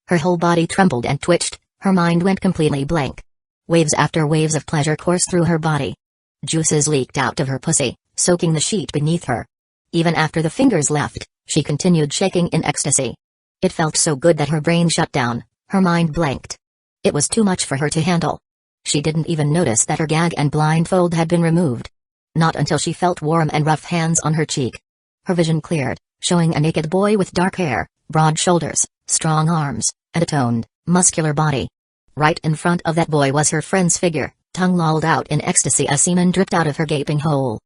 Her whole body trembled and twitched, her mind went completely blank. Waves after waves of pleasure coursed through her body. Juices leaked out of her pussy, soaking the sheet beneath her. Even after the fingers left, she continued shaking in ecstasy. It felt so good that her brain shut down, her mind blanked. It was too much for her to handle. She didn't even notice that her gag and blindfold had been removed. Not until she felt warm and rough hands on her cheek. Her vision cleared, showing a naked boy with dark hair, broad shoulders, strong arms, and a toned, muscular body. Right in front of that boy was her friend's figure, tongue lolled out in ecstasy as semen dripped out of her gaping hole.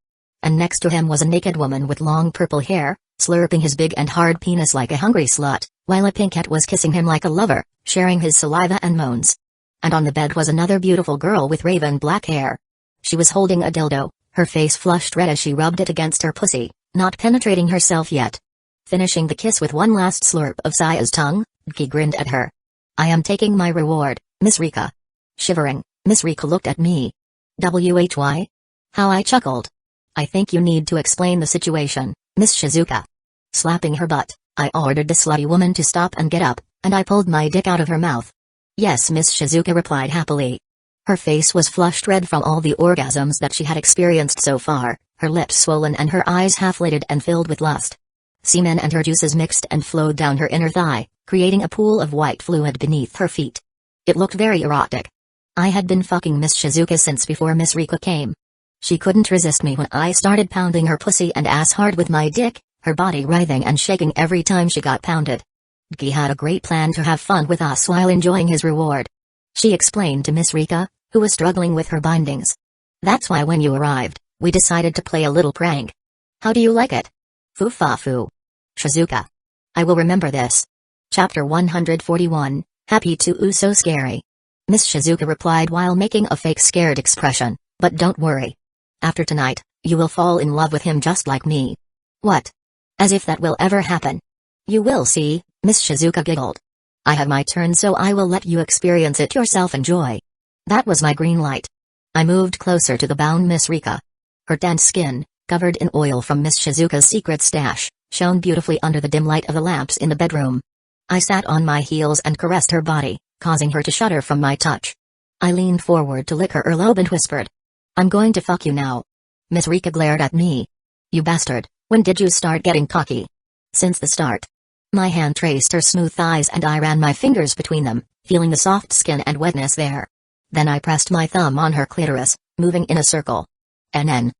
And next to him was a naked woman with long purple hair, slurping his big and hard penis like a hungry slut, while a pinkette was kissing him like a lover, sharing his saliva and moans. And on the bed was another beautiful girl with raven black hair. She was holding a dildo, her face flushed red as she rubbed it against her pussy, not penetrating herself yet. Finishing the kiss with one last slurp of Saya's tongue, Dki grinned at her. I am taking my reward, Miss Rika. Shivering, Miss Rika looked at me. Why? How I chuckled. I think you need to explain the situation, Miss Shizuka. Slapping her butt, I ordered the slutty woman to stop and get up, and I pulled my dick out of her mouth. Yes, Miss Shizuka replied happily. Her face was flushed red from all the orgasms that she had experienced so far, her lips swollen and her eyes half-lidded and filled with lust. Semen and her juices mixed and flowed down her inner thigh, creating a pool of white fluid beneath her feet. It looked very erotic. I had been fucking Miss Shizuka since before Miss Rika came. She couldn't resist me when I started pounding her pussy and ass hard with my dick, her body writhing and shaking every time she got pounded. Dki had a great plan to have fun with us while enjoying his reward. She explained to Miss Rika, who was struggling with her bindings. That's why when you arrived, we decided to play a little prank. How do you like it? Foo-fa-foo. Shizuka. I will remember this. Chapter 141, Happy to Ooh So Scary. Miss Shizuka replied while making a fake scared expression, but don't worry. After tonight, you will fall in love with him just like me. What? As if that will ever happen. You will see, Miss Shizuka giggled. I have my turn so I will let you experience it yourself. Enjoy. That was my green light. I moved closer to the bound Miss Rika. Her dense skin, covered in oil from Miss Shizuka's secret stash, shone beautifully under the dim light of the lamps in the bedroom. I sat on my heels and caressed her body, causing her to shudder from my touch. I leaned forward to lick her earlobe and whispered. I'm going to fuck you now. Miss Rika glared at me. You bastard, when did you start getting cocky? Since the start. My hand traced her smooth thighs and I ran my fingers between them, feeling the soft skin and wetness there. Then I pressed my thumb on her clitoris, moving in a circle. NN.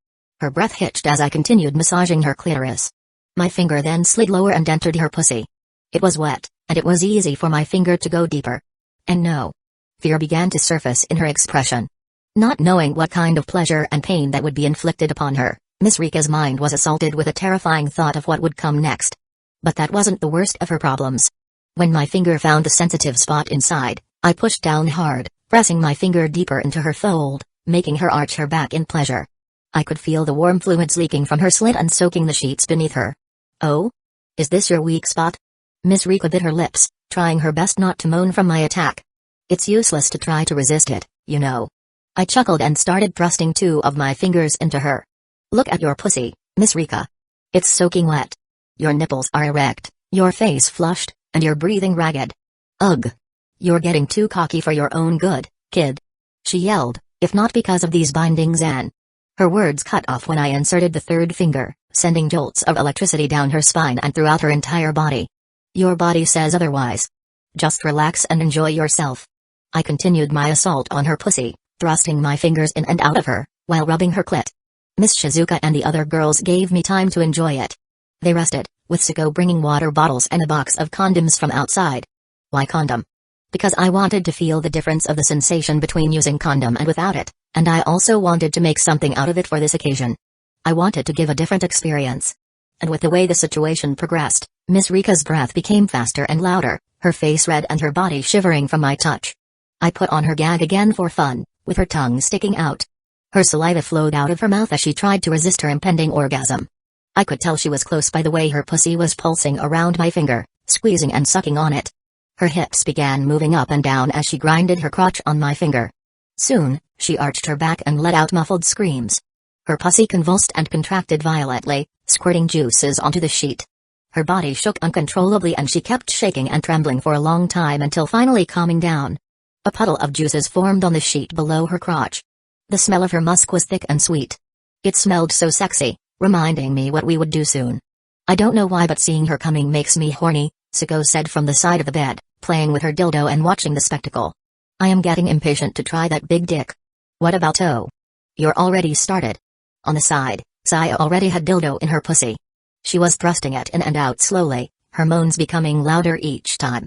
Her breath hitched as I continued massaging her clitoris. My finger then slid lower and entered her pussy. It was wet, and it was easy for my finger to go deeper. And no. Fear began to surface in her expression. Not knowing what kind of pleasure and pain that would be inflicted upon her, Miss Rika's mind was assaulted with a terrifying thought of what would come next. But that wasn't the worst of her problems. When my finger found the sensitive spot inside, I pushed down hard, pressing my finger deeper into her fold, making her arch her back in pleasure. I could feel the warm fluids leaking from her slit and soaking the sheets beneath her. Oh? Is this your weak spot? Miss Rika bit her lips, trying her best not to moan from my attack. It's useless to try to resist it, you know. I chuckled and started thrusting 2 of my fingers into her. Look at your pussy, Miss Rika. It's soaking wet. Your nipples are erect, your face flushed, and you're breathing ragged. Ugh. You're getting too cocky for your own good, kid. She yelled, if not because of these bindings and... Her words cut off when I inserted the 3rd finger, sending jolts of electricity down her spine and throughout her entire body. Your body says otherwise. Just relax and enjoy yourself. I continued my assault on her pussy, thrusting my fingers in and out of her, while rubbing her clit. Miss Shizuka and the other girls gave me time to enjoy it. They rested, with Suko bringing water bottles and a box of condoms from outside. Why condom? Because I wanted to feel the difference of the sensation between using condom and without it, and I also wanted to make something out of it for this occasion. I wanted to give a different experience. And with the way the situation progressed, Miss Rika's breath became faster and louder, her face red and her body shivering from my touch. I put on her gag again for fun, with her tongue sticking out. Her saliva flowed out of her mouth as she tried to resist her impending orgasm. I could tell she was close by the way her pussy was pulsing around my finger, squeezing and sucking on it. Her hips began moving up and down as she grinded her crotch on my finger. Soon, she arched her back and let out muffled screams. Her pussy convulsed and contracted violently, squirting juices onto the sheet. Her body shook uncontrollably and she kept shaking and trembling for a long time until finally calming down. A puddle of juices formed on the sheet below her crotch. The smell of her musk was thick and sweet. It smelled so sexy, reminding me what we would do soon. I don't know why, but seeing her coming makes me horny, Suko said from the side of the bed, playing with her dildo and watching the spectacle. I am getting impatient to try that big dick. What about O? You're already started. On the side, Saya already had dildo in her pussy. She was thrusting it in and out slowly, her moans becoming louder each time.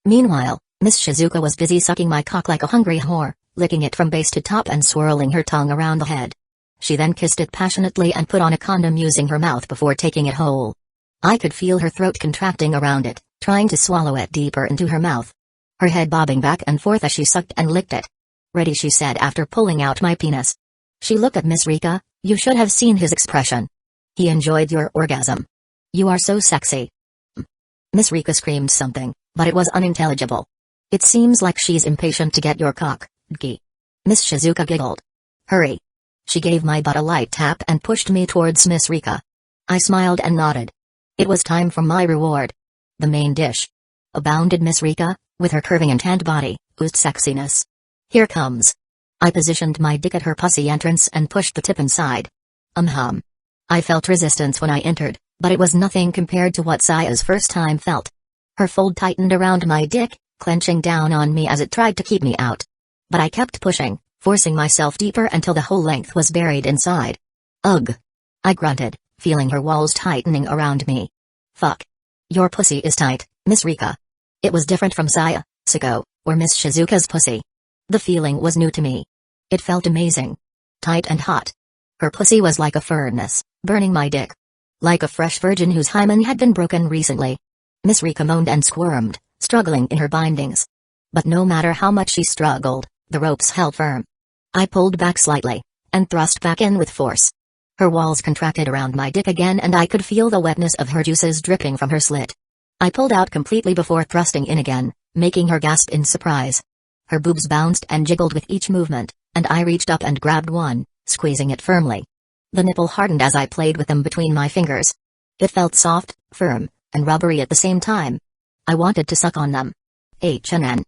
Meanwhile, Miss Shizuka was busy sucking my cock like a hungry whore, licking it from base to top and swirling her tongue around the head. She then kissed it passionately and put on a condom using her mouth before taking it whole. I could feel her throat contracting around it, trying to swallow it deeper into her mouth. Her head bobbing back and forth as she sucked and licked it. Ready, she said after pulling out my penis. She looked at Miss Rika. You should have seen his expression. He enjoyed your orgasm. You are so sexy. Miss Rika screamed something, but it was unintelligible. It seems like she's impatient to get your cock, Dki. Miss Shizuka giggled. Hurry. She gave my butt a light tap and pushed me towards Miss Rika. I smiled and nodded. It was time for my reward. The main dish. Abounded Miss Rika, with her curving and tanned body, oozed sexiness. Here comes. I positioned my dick at her pussy entrance and pushed the tip inside. I felt resistance when I entered, but it was nothing compared to what Saya's first time felt. Her fold tightened around my dick, clenching down on me as it tried to keep me out. But I kept pushing, forcing myself deeper until the whole length was buried inside. Ugh! I grunted, feeling her walls tightening around me. Fuck. Your pussy is tight, Miss Rika. It was different from Saya, Suko, or Miss Shizuka's pussy. The feeling was new to me. It felt amazing. Tight and hot. Her pussy was like a furnace, burning my dick. Like a fresh virgin whose hymen had been broken recently. Miss Rika moaned and squirmed, struggling in her bindings. But no matter how much she struggled, the ropes held firm. I pulled back slightly, and thrust back in with force. Her walls contracted around my dick again and I could feel the wetness of her juices dripping from her slit. I pulled out completely before thrusting in again, making her gasp in surprise. Her boobs bounced and jiggled with each movement, and I reached up and grabbed one, squeezing it firmly. The nipple hardened as I played with them between my fingers. It felt soft, firm, and rubbery at the same time. I wanted to suck on them. HNN.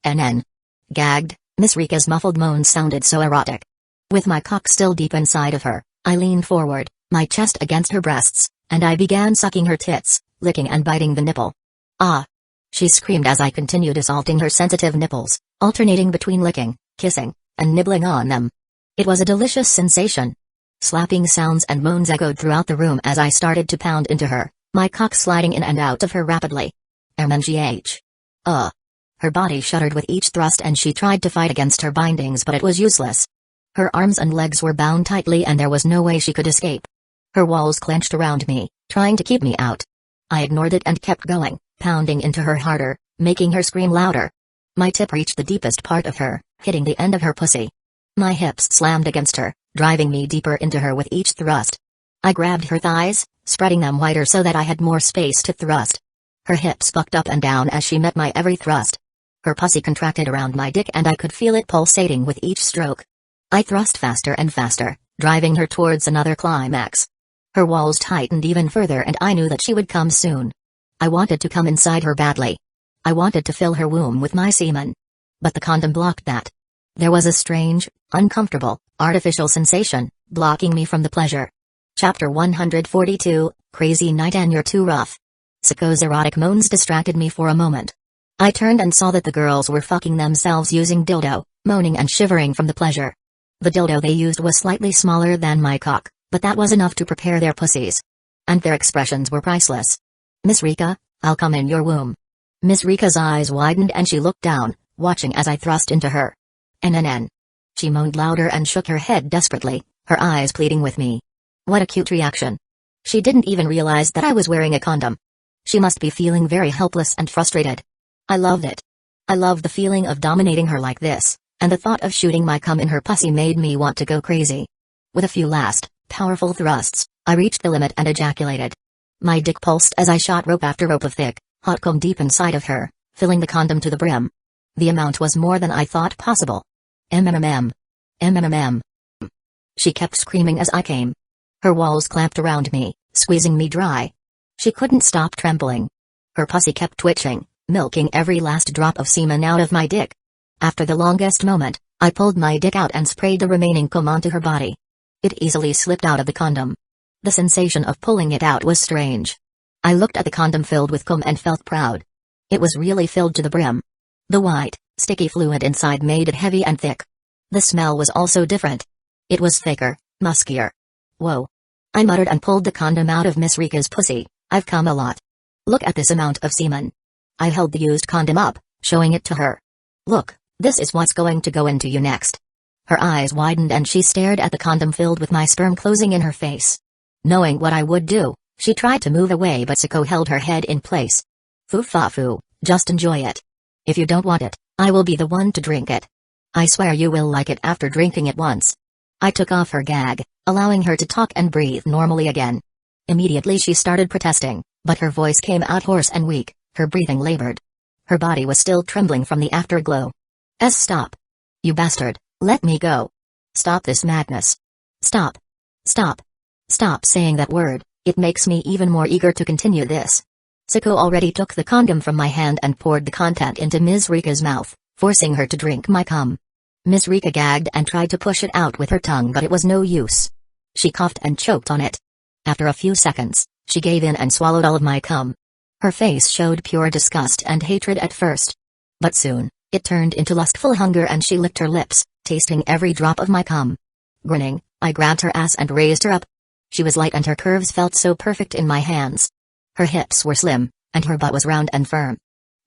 NN. Gagged, Miss Rika's muffled moans sounded so erotic. With my cock still deep inside of her, I leaned forward, my chest against her breasts, and I began sucking her tits, licking and biting the nipple. Ah! She screamed as I continued assaulting her sensitive nipples, alternating between licking, kissing, and nibbling on them. It was a delicious sensation. Slapping sounds and moans echoed throughout the room as I started to pound into her, my cock sliding in and out of her rapidly. MNGH. Her body shuddered with each thrust and she tried to fight against her bindings, but it was useless. Her arms and legs were bound tightly and there was no way she could escape. Her walls clenched around me, trying to keep me out. I ignored it and kept going, pounding into her harder, making her scream louder. My tip reached the deepest part of her, hitting the end of her pussy. My hips slammed against her, driving me deeper into her with each thrust. I grabbed her thighs, spreading them wider so that I had more space to thrust. Her hips bucked up and down as she met my every thrust. Her pussy contracted around my dick and I could feel it pulsating with each stroke. I thrust faster and faster, driving her towards another climax. Her walls tightened even further and I knew that she would come soon. I wanted to come inside her badly. I wanted to fill her womb with my semen. But the condom blocked that. There was a strange, uncomfortable, artificial sensation, blocking me from the pleasure. Chapter 142, Crazy Night and You're Too Rough. Siko's erotic moans distracted me for a moment. I turned and saw that the girls were fucking themselves using dildo, moaning and shivering from the pleasure. The dildo they used was slightly smaller than my cock, but that was enough to prepare their pussies. And their expressions were priceless. Miss Rika, I'll come in your womb. Miss Rika's eyes widened and she looked down, watching as I thrust into her. NNN. She moaned louder and shook her head desperately, her eyes pleading with me. What a cute reaction. She didn't even realize that I was wearing a condom. She must be feeling very helpless and frustrated. I loved it. I loved the feeling of dominating her like this, and the thought of shooting my cum in her pussy made me want to go crazy. With a few last, powerful thrusts, I reached the limit and ejaculated. My dick pulsed as I shot rope after rope of thick, hot cum deep inside of her, filling the condom to the brim. The amount was more than I thought possible. MMM. MMM. She kept screaming as I came. Her walls clamped around me, squeezing me dry. She couldn't stop trembling. Her pussy kept twitching, milking every last drop of semen out of my dick. After the longest moment, I pulled my dick out and sprayed the remaining cum onto her body. It easily slipped out of the condom. The sensation of pulling it out was strange. I looked at the condom filled with cum and felt proud. It was really filled to the brim. The white, sticky fluid inside made it heavy and thick. The smell was also different. It was thicker, muskier. Whoa. I muttered and pulled the condom out of Miss Rika's pussy. I've come a lot. Look at this amount of semen. I held the used condom up, showing it to her. Look, this is what's going to go into you next. Her eyes widened and she stared at the condom filled with my sperm closing in her face. Knowing what I would do, she tried to move away but Siko held her head in place. Foo-fa-foo, just enjoy it. If you don't want it, I will be the one to drink it. I swear you will like it after drinking it once. I took off her gag, allowing her to talk and breathe normally again. Immediately she started protesting, but her voice came out hoarse and weak, her breathing labored. Her body was still trembling from the afterglow. Stop. You bastard, let me go. Stop this madness. Stop. Stop. Stop saying that word, it makes me even more eager to continue this. Siko already took the condom from my hand and poured the content into Ms. Rika's mouth, forcing her to drink my cum. Ms. Rika gagged and tried to push it out with her tongue but it was no use. She coughed and choked on it. After a few seconds, she gave in and swallowed all of my cum. Her face showed pure disgust and hatred at first. But soon, it turned into lustful hunger and she licked her lips, tasting every drop of my cum. Grinning, I grabbed her ass and raised her up. She was light and her curves felt so perfect in my hands. Her hips were slim, and her butt was round and firm.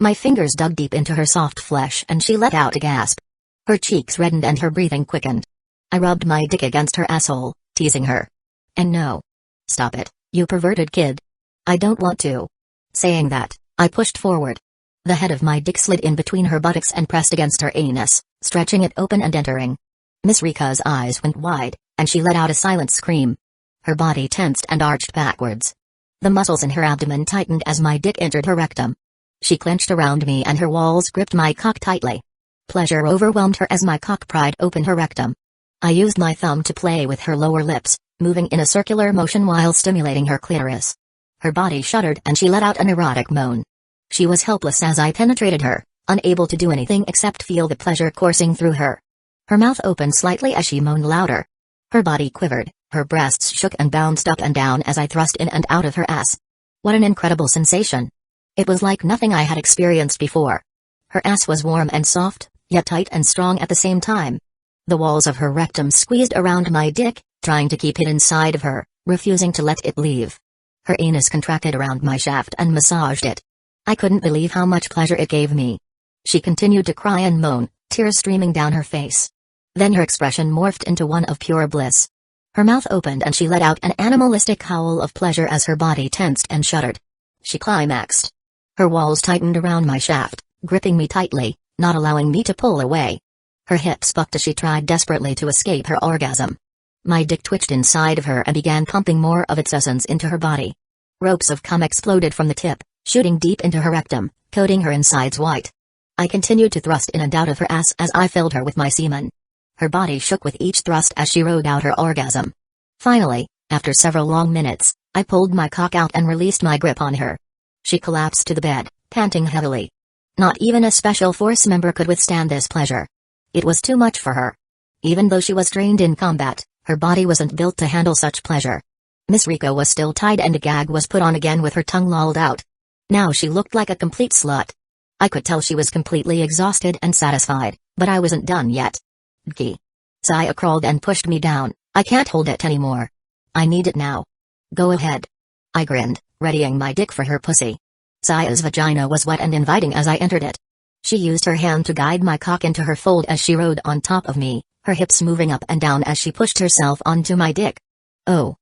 My fingers dug deep into her soft flesh and she let out a gasp. Her cheeks reddened and her breathing quickened. I rubbed my dick against her asshole, teasing her. And no. Stop it, you perverted kid. I don't want to. Saying that, I pushed forward. The head of my dick slid in between her buttocks and pressed against her anus, stretching it open and entering. Miss Rika's eyes went wide, and she let out a silent scream. Her body tensed and arched backwards. The muscles in her abdomen tightened as my dick entered her rectum. She clenched around me and her walls gripped my cock tightly. Pleasure overwhelmed her as my cock pried open her rectum. I used my thumb to play with her lower lips, moving in a circular motion while stimulating her clitoris. Her body shuddered and she let out an erotic moan. She was helpless as I penetrated her, unable to do anything except feel the pleasure coursing through her. Her mouth opened slightly as she moaned louder. Her body quivered, her breasts shook and bounced up and down as I thrust in and out of her ass. What an incredible sensation. It was like nothing I had experienced before. Her ass was warm and soft, yet tight and strong at the same time. The walls of her rectum squeezed around my dick, trying to keep it inside of her, refusing to let it leave. Her anus contracted around my shaft and massaged it. I couldn't believe how much pleasure it gave me. She continued to cry and moan, tears streaming down her face. Then her expression morphed into one of pure bliss. Her mouth opened and she let out an animalistic howl of pleasure as her body tensed and shuddered. She climaxed. Her walls tightened around my shaft, gripping me tightly, not allowing me to pull away. Her hips bucked as she tried desperately to escape her orgasm. My dick twitched inside of her and began pumping more of its essence into her body. Ropes of cum exploded from the tip, shooting deep into her rectum, coating her insides white. I continued to thrust in and out of her ass as I filled her with my semen. Her body shook with each thrust as she rode out her orgasm. Finally, after several long minutes, I pulled my cock out and released my grip on her. She collapsed to the bed, panting heavily. Not even a special force member could withstand this pleasure. It was too much for her. Even though she was trained in combat, her body wasn't built to handle such pleasure. Miss Rika was still tied and a gag was put on again with her tongue lolled out. Now she looked like a complete slut. I could tell she was completely exhausted and satisfied, but I wasn't done yet. Gee. Saya crawled and pushed me down. I can't hold it anymore. I need it now. Go ahead. I grinned, readying my dick for her pussy. Saya's vagina was wet and inviting as I entered it. She used her hand to guide my cock into her fold as she rode on top of me, her hips moving up and down as she pushed herself onto my dick. Oh.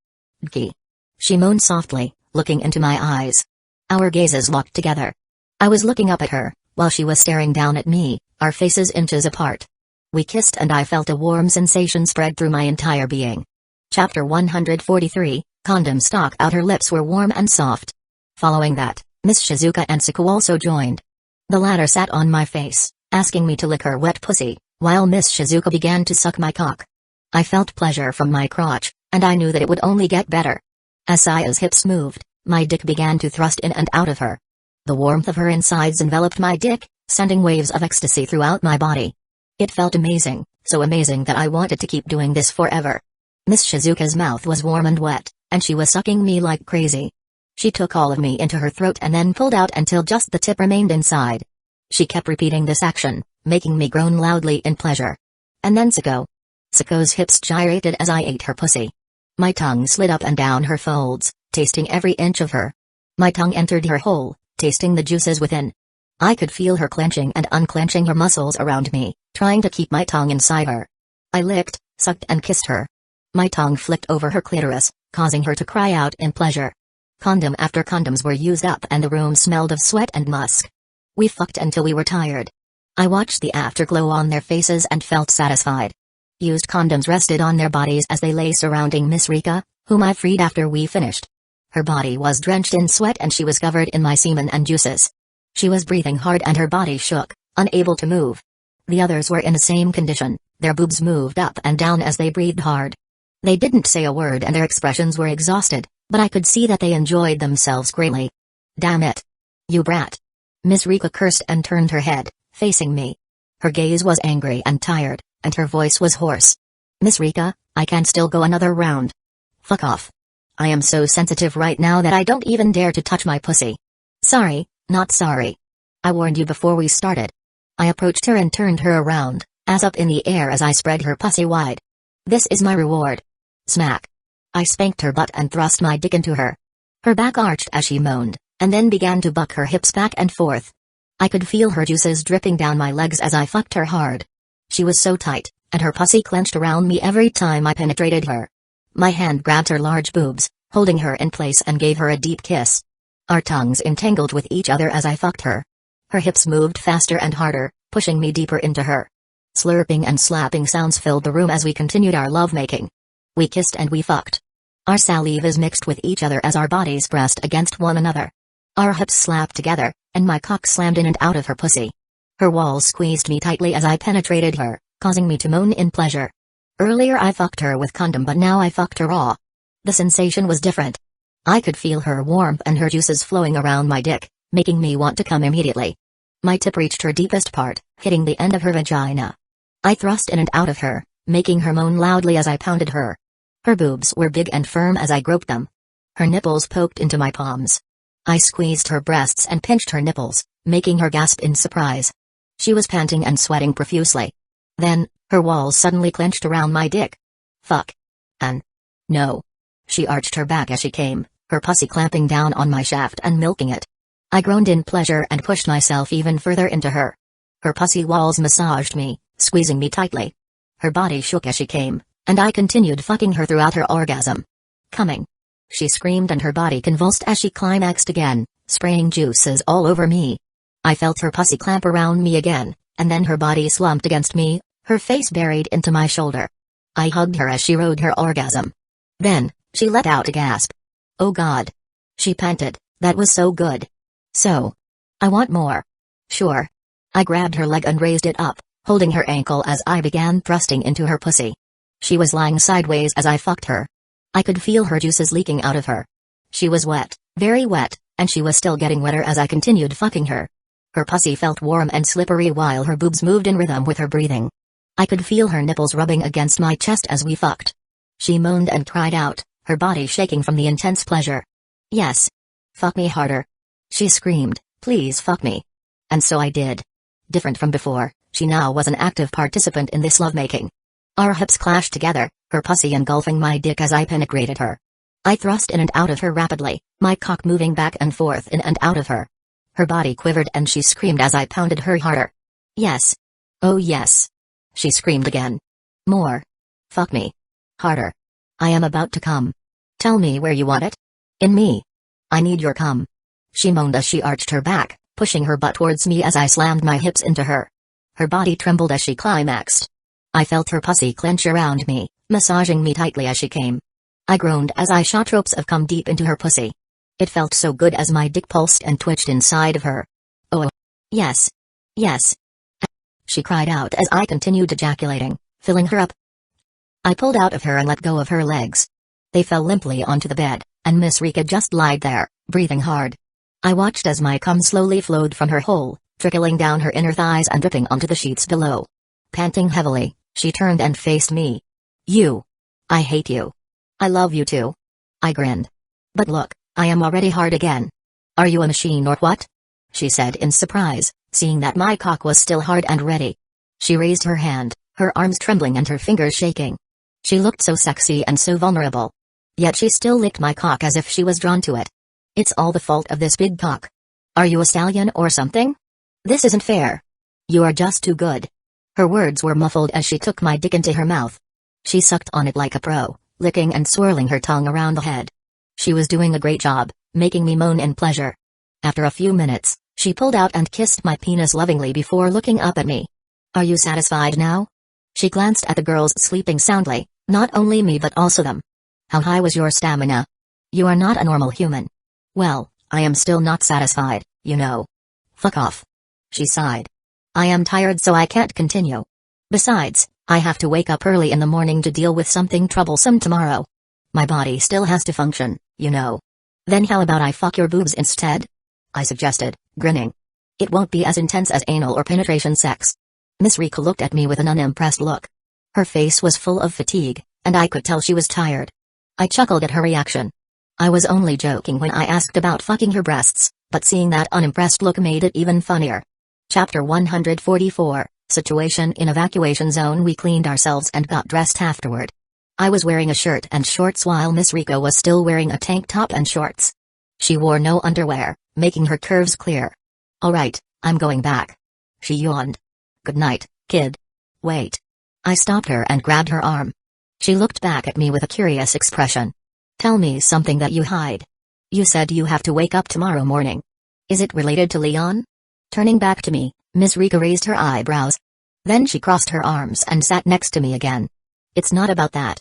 Gee. She moaned softly, looking into my eyes. Our gazes locked together. I was looking up at her, while she was staring down at me, our faces inches apart. We kissed and I felt a warm sensation spread through my entire being. Chapter 143, Condom Stock Out. Her lips were warm and soft. Following that, Miss Shizuka and Saku also joined. The latter sat on my face, asking me to lick her wet pussy, while Miss Shizuka began to suck my cock. I felt pleasure from my crotch, and I knew that it would only get better. As Saya's hips moved, my dick began to thrust in and out of her. The warmth of her insides enveloped my dick, sending waves of ecstasy throughout my body. It felt amazing, so amazing that I wanted to keep doing this forever. Miss Shizuka's mouth was warm and wet, and she was sucking me like crazy. She took all of me into her throat and then pulled out until just the tip remained inside. She kept repeating this action, making me groan loudly in pleasure. And then Sako's hips gyrated as I ate her pussy. My tongue slid up and down her folds, tasting every inch of her. My tongue entered her hole, tasting the juices within. I could feel her clenching and unclenching her muscles around me, trying to keep my tongue inside her. I licked, sucked and kissed her. My tongue flicked over her clitoris, causing her to cry out in pleasure. Condom after condoms were used up and the room smelled of sweat and musk. We fucked until we were tired. I watched the afterglow on their faces and felt satisfied. Used condoms rested on their bodies as they lay surrounding Miss Rika, whom I freed after we finished. Her body was drenched in sweat and she was covered in my semen and juices. She was breathing hard and her body shook, unable to move. The others were in the same condition, their boobs moved up and down as they breathed hard. They didn't say a word and their expressions were exhausted, but I could see that they enjoyed themselves greatly. Damn it. You brat. Miss Rika cursed and turned her head, facing me. Her gaze was angry and tired, and her voice was hoarse. Miss Rika, I can still go another round. Fuck off. I am so sensitive right now that I don't even dare to touch my pussy. Sorry, not sorry. I warned you before we started. I approached her and turned her around, ass up in the air as I spread her pussy wide. This is my reward. Smack. I spanked her butt and thrust my dick into her. Her back arched as she moaned, and then began to buck her hips back and forth. I could feel her juices dripping down my legs as I fucked her hard. She was so tight, and her pussy clenched around me every time I penetrated her. My hand grabbed her large boobs, holding her in place and gave her a deep kiss. Our tongues entangled with each other as I fucked her. Her hips moved faster and harder, pushing me deeper into her. Slurping and slapping sounds filled the room as we continued our lovemaking. We kissed and we fucked. Our salivas mixed with each other as our bodies pressed against one another. Our hips slapped together, and my cock slammed in and out of her pussy. Her walls squeezed me tightly as I penetrated her, causing me to moan in pleasure. Earlier I fucked her with condom but now I fucked her raw. The sensation was different. I could feel her warmth and her juices flowing around my dick, making me want to come immediately. My tip reached her deepest part, hitting the end of her vagina. I thrust in and out of her, making her moan loudly as I pounded her. Her boobs were big and firm as I groped them. Her nipples poked into my palms. I squeezed her breasts and pinched her nipples, making her gasp in surprise. She was panting and sweating profusely. Then, her walls suddenly clenched around my dick. Fuck. And No. She arched her back as she came, her pussy clamping down on my shaft and milking it. I groaned in pleasure and pushed myself even further into her. Her pussy walls massaged me, squeezing me tightly. Her body shook as she came, and I continued fucking her throughout her orgasm. Coming. She screamed and her body convulsed as she climaxed again, spraying juices all over me. I felt her pussy clamp around me again, and then her body slumped against me, her face buried into my shoulder. I hugged her as she rode her orgasm. Then, she let out a gasp. Oh God. She panted, that was so good. So. I want more. Sure. I grabbed her leg and raised it up, holding her ankle as I began thrusting into her pussy. She was lying sideways as I fucked her. I could feel her juices leaking out of her. She was wet, very wet, and she was still getting wetter as I continued fucking her. Her pussy felt warm and slippery while her boobs moved in rhythm with her breathing. I could feel her nipples rubbing against my chest as we fucked. She moaned and cried out, her body shaking from the intense pleasure. Yes. Fuck me harder. She screamed, please fuck me. And so I did. Different from before, she now was an active participant in this lovemaking. Our hips clashed together, her pussy engulfing my dick as I penetrated her. I thrust in and out of her rapidly, my cock moving back and forth in and out of her. Her body quivered and she screamed as I pounded her harder. Yes. Oh yes. She screamed again. More. Fuck me. Harder. I am about to come. Tell me where you want it. In me. I need your cum. She moaned as she arched her back, pushing her butt towards me as I slammed my hips into her. Her body trembled as she climaxed. I felt her pussy clench around me, massaging me tightly as she came. I groaned as I shot ropes of cum deep into her pussy. It felt so good as my dick pulsed and twitched inside of her. Oh. Yes. Yes. She cried out as I continued ejaculating, filling her up. I pulled out of her and let go of her legs. They fell limply onto the bed, and Miss Rika just lied there, breathing hard. I watched as my cum slowly flowed from her hole, trickling down her inner thighs and dripping onto the sheets below. Panting heavily, she turned and faced me. You. I hate you. I love you too. I grinned. But look, I am already hard again. Are you a machine or what? She said in surprise, seeing that my cock was still hard and ready. She raised her hand, her arms trembling and her fingers shaking. She looked so sexy and so vulnerable. Yet she still licked my cock as if she was drawn to it. It's all the fault of this big cock. Are you a stallion or something? This isn't fair. You are just too good. Her words were muffled as she took my dick into her mouth. She sucked on it like a pro, licking and swirling her tongue around the head. She was doing a great job, making me moan in pleasure. After a few minutes, she pulled out and kissed my penis lovingly before looking up at me. Are you satisfied now? She glanced at the girls sleeping soundly, not only me but also them. How high was your stamina? You are not a normal human. Well, I am still not satisfied, you know. Fuck off. She sighed. I am tired so I can't continue. Besides, I have to wake up early in the morning to deal with something troublesome tomorrow. My body still has to function, you know. Then how about I fuck your boobs instead? I suggested, grinning. It won't be as intense as anal or penetration sex. Miss Rika looked at me with an unimpressed look. Her face was full of fatigue, and I could tell she was tired. I chuckled at her reaction. I was only joking when I asked about fucking her breasts, but seeing that unimpressed look made it even funnier. Chapter 144, Situation in Evacuation Zone. We cleaned ourselves and got dressed afterward. I was wearing a shirt and shorts while Miss Rika was still wearing a tank top and shorts. She wore no underwear, making her curves clear. Alright, I'm going back. She yawned. Good night, kid. Wait. I stopped her and grabbed her arm. She looked back at me with a curious expression. Tell me something that you hide. You said you have to wake up tomorrow morning. Is it related to Leon? Turning back to me, Miss Rika raised her eyebrows. Then she crossed her arms and sat next to me again. It's not about that,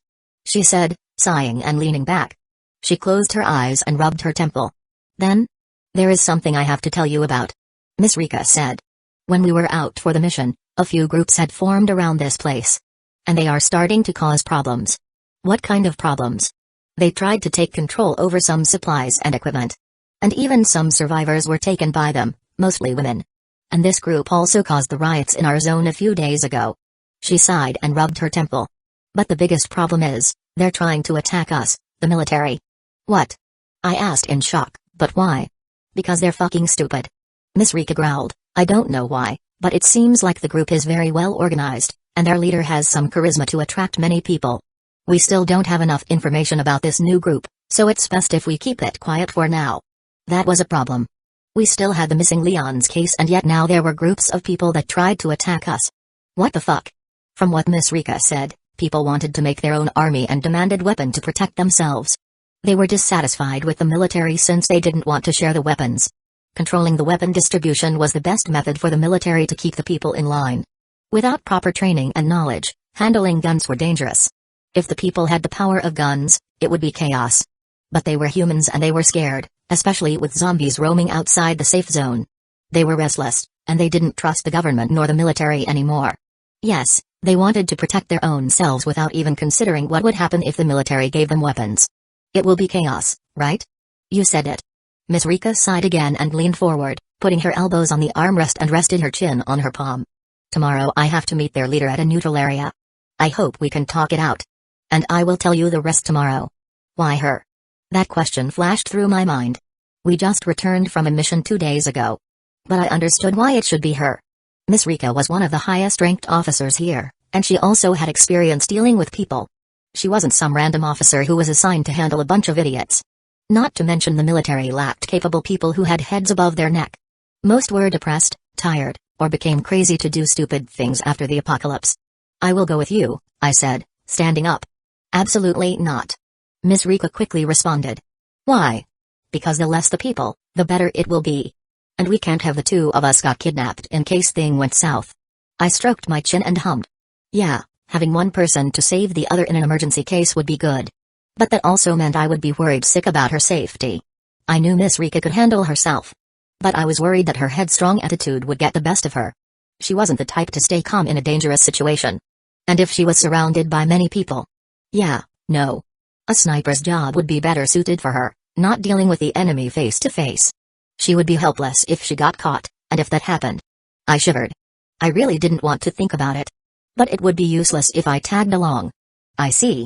she said, sighing and leaning back. She closed her eyes and rubbed her temple. Then? There is something I have to tell you about, Miss Rika said. When we were out for the mission, a few groups had formed around this place. And they are starting to cause problems. What kind of problems? They tried to take control over some supplies and equipment. And even some survivors were taken by them, mostly women. And this group also caused the riots in our zone a few days ago. She sighed and rubbed her temple. But the biggest problem is, they're trying to attack us, the military. What? I asked in shock, but why? Because they're fucking stupid. Miss Rika growled, I don't know why, but it seems like the group is very well organized, and their leader has some charisma to attract many people. We still don't have enough information about this new group, so it's best if we keep it quiet for now. That was a problem. We still had the missing Leon's case, and yet now there were groups of people that tried to attack us. What the fuck? From what Miss Rika said, people wanted to make their own army and demanded weapons to protect themselves. They were dissatisfied with the military since they didn't want to share the weapons. Controlling the weapon distribution was the best method for the military to keep the people in line. Without proper training and knowledge, handling guns were dangerous. If the people had the power of guns, it would be chaos. But they were humans and they were scared, especially with zombies roaming outside the safe zone. They were restless, and they didn't trust the government nor the military anymore. Yes, they wanted to protect their own selves without even considering what would happen if the military gave them weapons. It will be chaos, right? You said it. Miss Rika sighed again and leaned forward, putting her elbows on the armrest and rested her chin on her palm. Tomorrow I have to meet their leader at a neutral area. I hope we can talk it out. And I will tell you the rest tomorrow. Why her? That question flashed through my mind. We just returned from a mission 2 days ago. But I understood why it should be her. Miss Rika was one of the highest-ranked officers here, and she also had experience dealing with people. She wasn't some random officer who was assigned to handle a bunch of idiots. Not to mention the military lacked capable people who had heads above their neck. Most were depressed, tired, or became crazy to do stupid things after the apocalypse. I will go with you, I said, standing up. Absolutely not. Miss Rika quickly responded. Why? Because the less the people, the better it will be. And we can't have the two of us got kidnapped in case thing went south. I stroked my chin and hummed. Yeah, having one person to save the other in an emergency case would be good. But that also meant I would be worried sick about her safety. I knew Miss Rika could handle herself. But I was worried that her headstrong attitude would get the best of her. She wasn't the type to stay calm in a dangerous situation. And if she was surrounded by many people. Yeah, no. A sniper's job would be better suited for her, not dealing with the enemy face to face. She would be helpless if she got caught, and if that happened. I shivered. I really didn't want to think about it. But it would be useless if I tagged along. I see.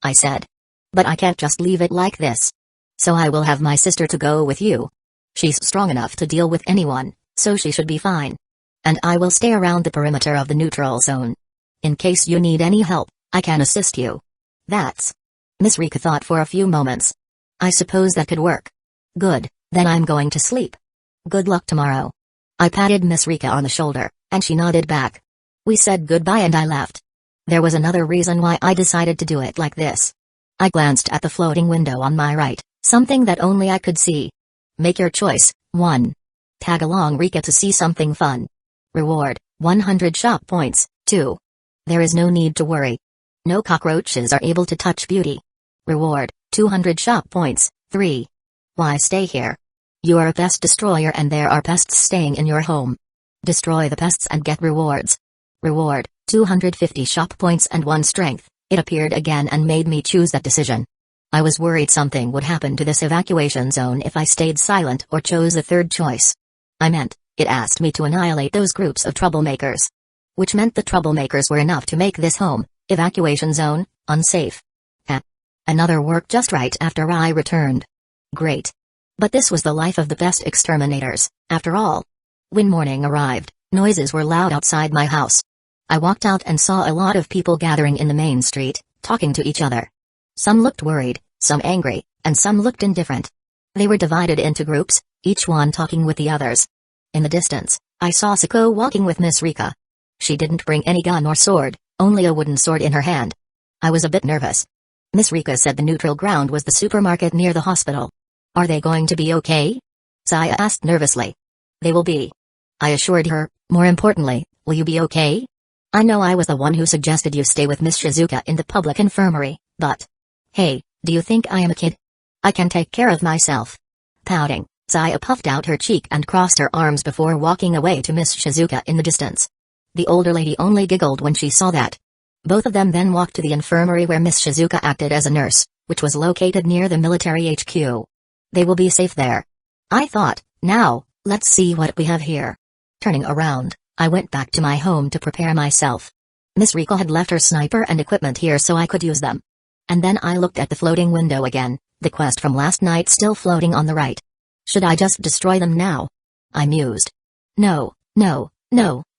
I said. But I can't just leave it like this. So I will have my sister to go with you. She's strong enough to deal with anyone, so she should be fine. And I will stay around the perimeter of the neutral zone. In case you need any help, I can assist you. That's... Miss Rika thought for a few moments. I suppose that could work. Good, then I'm going to sleep. Good luck tomorrow. I patted Miss Rika on the shoulder, and she nodded back. We said goodbye and I left. There was another reason why I decided to do it like this. I glanced at the floating window on my right, something that only I could see. Make your choice. 1. Tag along Rika to see something fun. Reward, 100 shop points. 2. There is no need to worry. No cockroaches are able to touch beauty. Reward, 200 shop points. 3. Why stay here? You are a pest destroyer and there are pests staying in your home. Destroy the pests and get rewards. Reward, 250 shop points and 1 strength. It appeared again and made me choose that decision. I was worried something would happen to this evacuation zone if I stayed silent or chose the third choice. I meant, it asked me to annihilate those groups of troublemakers. Which meant the troublemakers were enough to make this home, evacuation zone, unsafe. Another worked just right after I returned. Great. But this was the life of the best exterminators, after all. When morning arrived, noises were loud outside my house. I walked out and saw a lot of people gathering in the main street, talking to each other. Some looked worried, some angry, and some looked indifferent. They were divided into groups, each one talking with the others. In the distance, I saw Sako walking with Miss Rika. She didn't bring any gun or sword, only a wooden sword in her hand. I was a bit nervous. Miss Rika said the neutral ground was the supermarket near the hospital. Are they going to be okay? Saya asked nervously. They will be. I assured her. More importantly, will you be okay? I know I was the one who suggested you stay with Miss Shizuka in the public infirmary, but... Hey, do you think I am a kid? I can take care of myself. Pouting, Saya puffed out her cheek and crossed her arms before walking away to Miss Shizuka in the distance. The older lady only giggled when she saw that. Both of them then walked to the infirmary where Miss Shizuka acted as a nurse, which was located near the military HQ. They will be safe there. I thought, now, let's see what we have here. Turning around, I went back to my home to prepare myself. Miss Rika had left her sniper and equipment here so I could use them. And then I looked at the floating window again, the quest from last night still floating on the right. Should I just destroy them now? I mused. No,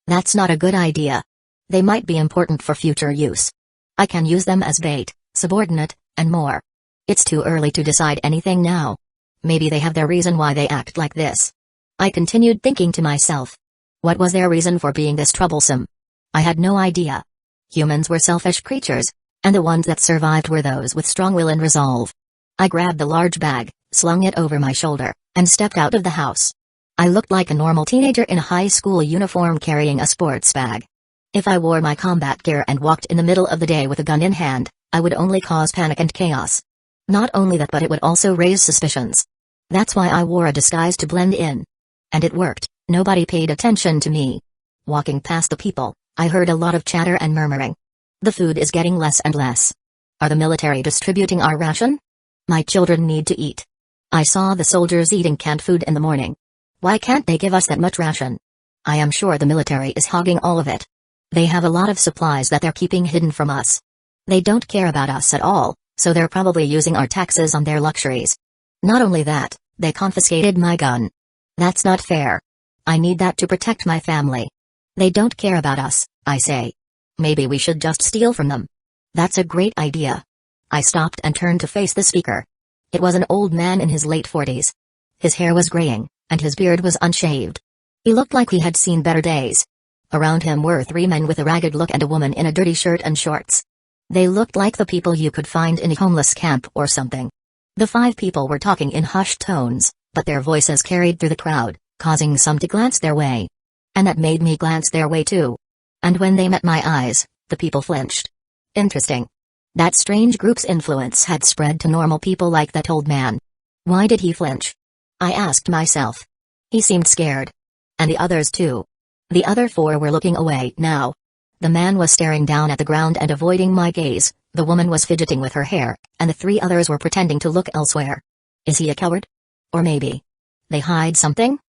that's not a good idea. They might be important for future use. I can use them as bait, subordinate, and more. It's too early to decide anything now. Maybe they have their reason why they act like this. I continued thinking to myself. What was their reason for being this troublesome? I had no idea. Humans were selfish creatures, and the ones that survived were those with strong will and resolve. I grabbed the large bag, slung it over my shoulder, and stepped out of the house. I looked like a normal teenager in a high school uniform carrying a sports bag. If I wore my combat gear and walked in the middle of the day with a gun in hand, I would only cause panic and chaos. Not only that, but it would also raise suspicions. That's why I wore a disguise to blend in. And it worked. Nobody paid attention to me. Walking past the people, I heard a lot of chatter and murmuring. The food is getting less and less. Are the military distributing our ration? My children need to eat. I saw the soldiers eating canned food in the morning. Why can't they give us that much ration? I am sure the military is hogging all of it. They have a lot of supplies that they're keeping hidden from us. They don't care about us at all, so they're probably using our taxes on their luxuries. Not only that, they confiscated my gun. That's not fair. I need that to protect my family. They don't care about us, I say. Maybe we should just steal from them. That's a great idea. I stopped and turned to face the speaker. It was an old man in his late 40s. His hair was graying, and his beard was unshaved. He looked like he had seen better days. Around him were 3 men with a ragged look and a woman in a dirty shirt and shorts. They looked like the people you could find in a homeless camp or something. The 5 people were talking in hushed tones, but their voices carried through the crowd, causing some to glance their way. And that made me glance their way too. And when they met my eyes, the people flinched. Interesting. That strange group's influence had spread to normal people like that old man. Why did he flinch? I asked myself. He seemed scared. And the others too. The other 4 were looking away now. The man was staring down at the ground and avoiding my gaze, the woman was fidgeting with her hair, and the 3 others were pretending to look elsewhere. Is he a coward? Or maybe they hide something?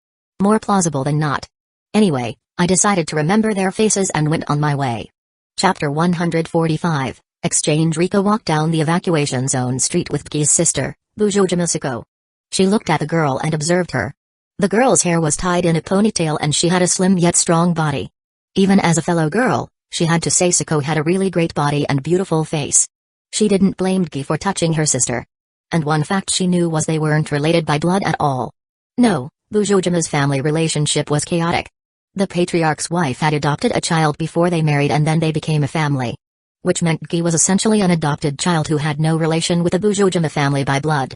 More plausible than not. Anyway, I decided to remember their faces and went on my way. Chapter 145. Exchange. Rika walked down the evacuation zone street with Ki's sister, Busujima. She looked at the girl and observed her. The girl's hair was tied in a ponytail and she had a slim yet strong body. Even as a fellow girl, she had to say Sako had a really great body and beautiful face. She didn't blame Ki for touching her sister. And one fact she knew was they weren't related by blood at all. No, Busujima's family relationship was chaotic. The patriarch's wife had adopted a child before they married and then they became a family. Which meant Ki was essentially an adopted child who had no relation with the Busujima family by blood.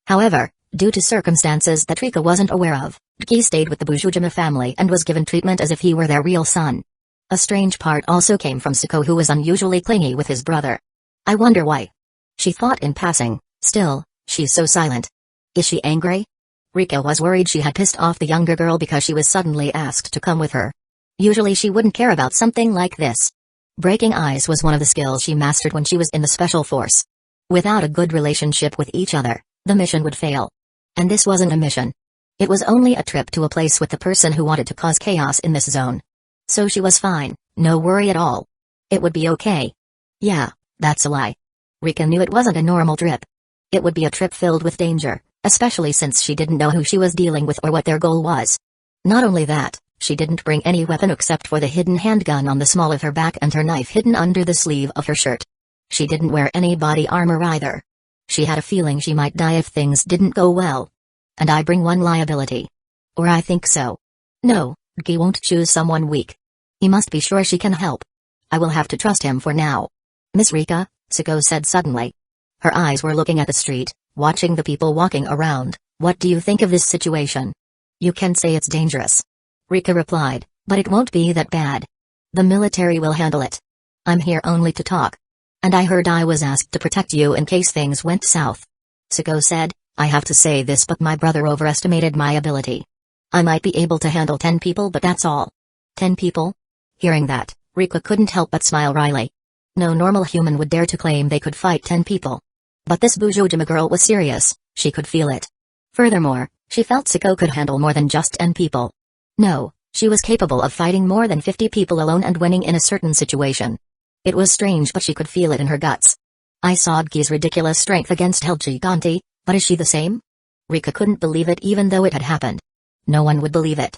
However, due to circumstances that Rika wasn't aware of, Ki stayed with the Busujima family and was given treatment as if he were their real son. A strange part also came from Sako, who was unusually clingy with his brother. I wonder why. She thought in passing. Still, she's so silent. Is she angry? Rika was worried she had pissed off the younger girl because she was suddenly asked to come with her. Usually she wouldn't care about something like this. Breaking ice was one of the skills she mastered when she was in the special force. Without a good relationship with each other, the mission would fail. And this wasn't a mission. It was only a trip to a place with the person who wanted to cause chaos in this zone. So she was fine, no worry at all. It would be okay. Yeah, that's a lie. Rika knew it wasn't a normal trip. It would be a trip filled with danger, especially since she didn't know who she was dealing with or what their goal was. Not only that, she didn't bring any weapon except for the hidden handgun on the small of her back and her knife hidden under the sleeve of her shirt. She didn't wear any body armor either. She had a feeling she might die if things didn't go well. And I bring one liability. Or I think so. No, Ki won't choose someone weak. He must be sure she can help. I will have to trust him for now. Miss Rika, Sako said suddenly. Her eyes were looking at the street, watching the people walking around. What do you think of this situation? You can say it's dangerous. Rika replied, but it won't be that bad. The military will handle it. I'm here only to talk. And I heard I was asked to protect you in case things went south. Sako said, I have to say this, but my brother overestimated my ability. I might be able to handle 10 people, but that's all. 10 people? Hearing that, Rika couldn't help but smile wryly. No normal human would dare to claim they could fight 10 people. But this Busujima girl was serious, she could feel it. Furthermore, she felt Sako could handle more than just 10 people. No, she was capable of fighting more than 50 people alone and winning in a certain situation. It was strange, but she could feel it in her guts. I saw Ki's ridiculous strength against El Gigante, but is she the same? Rika couldn't believe it even though it had happened. No one would believe it.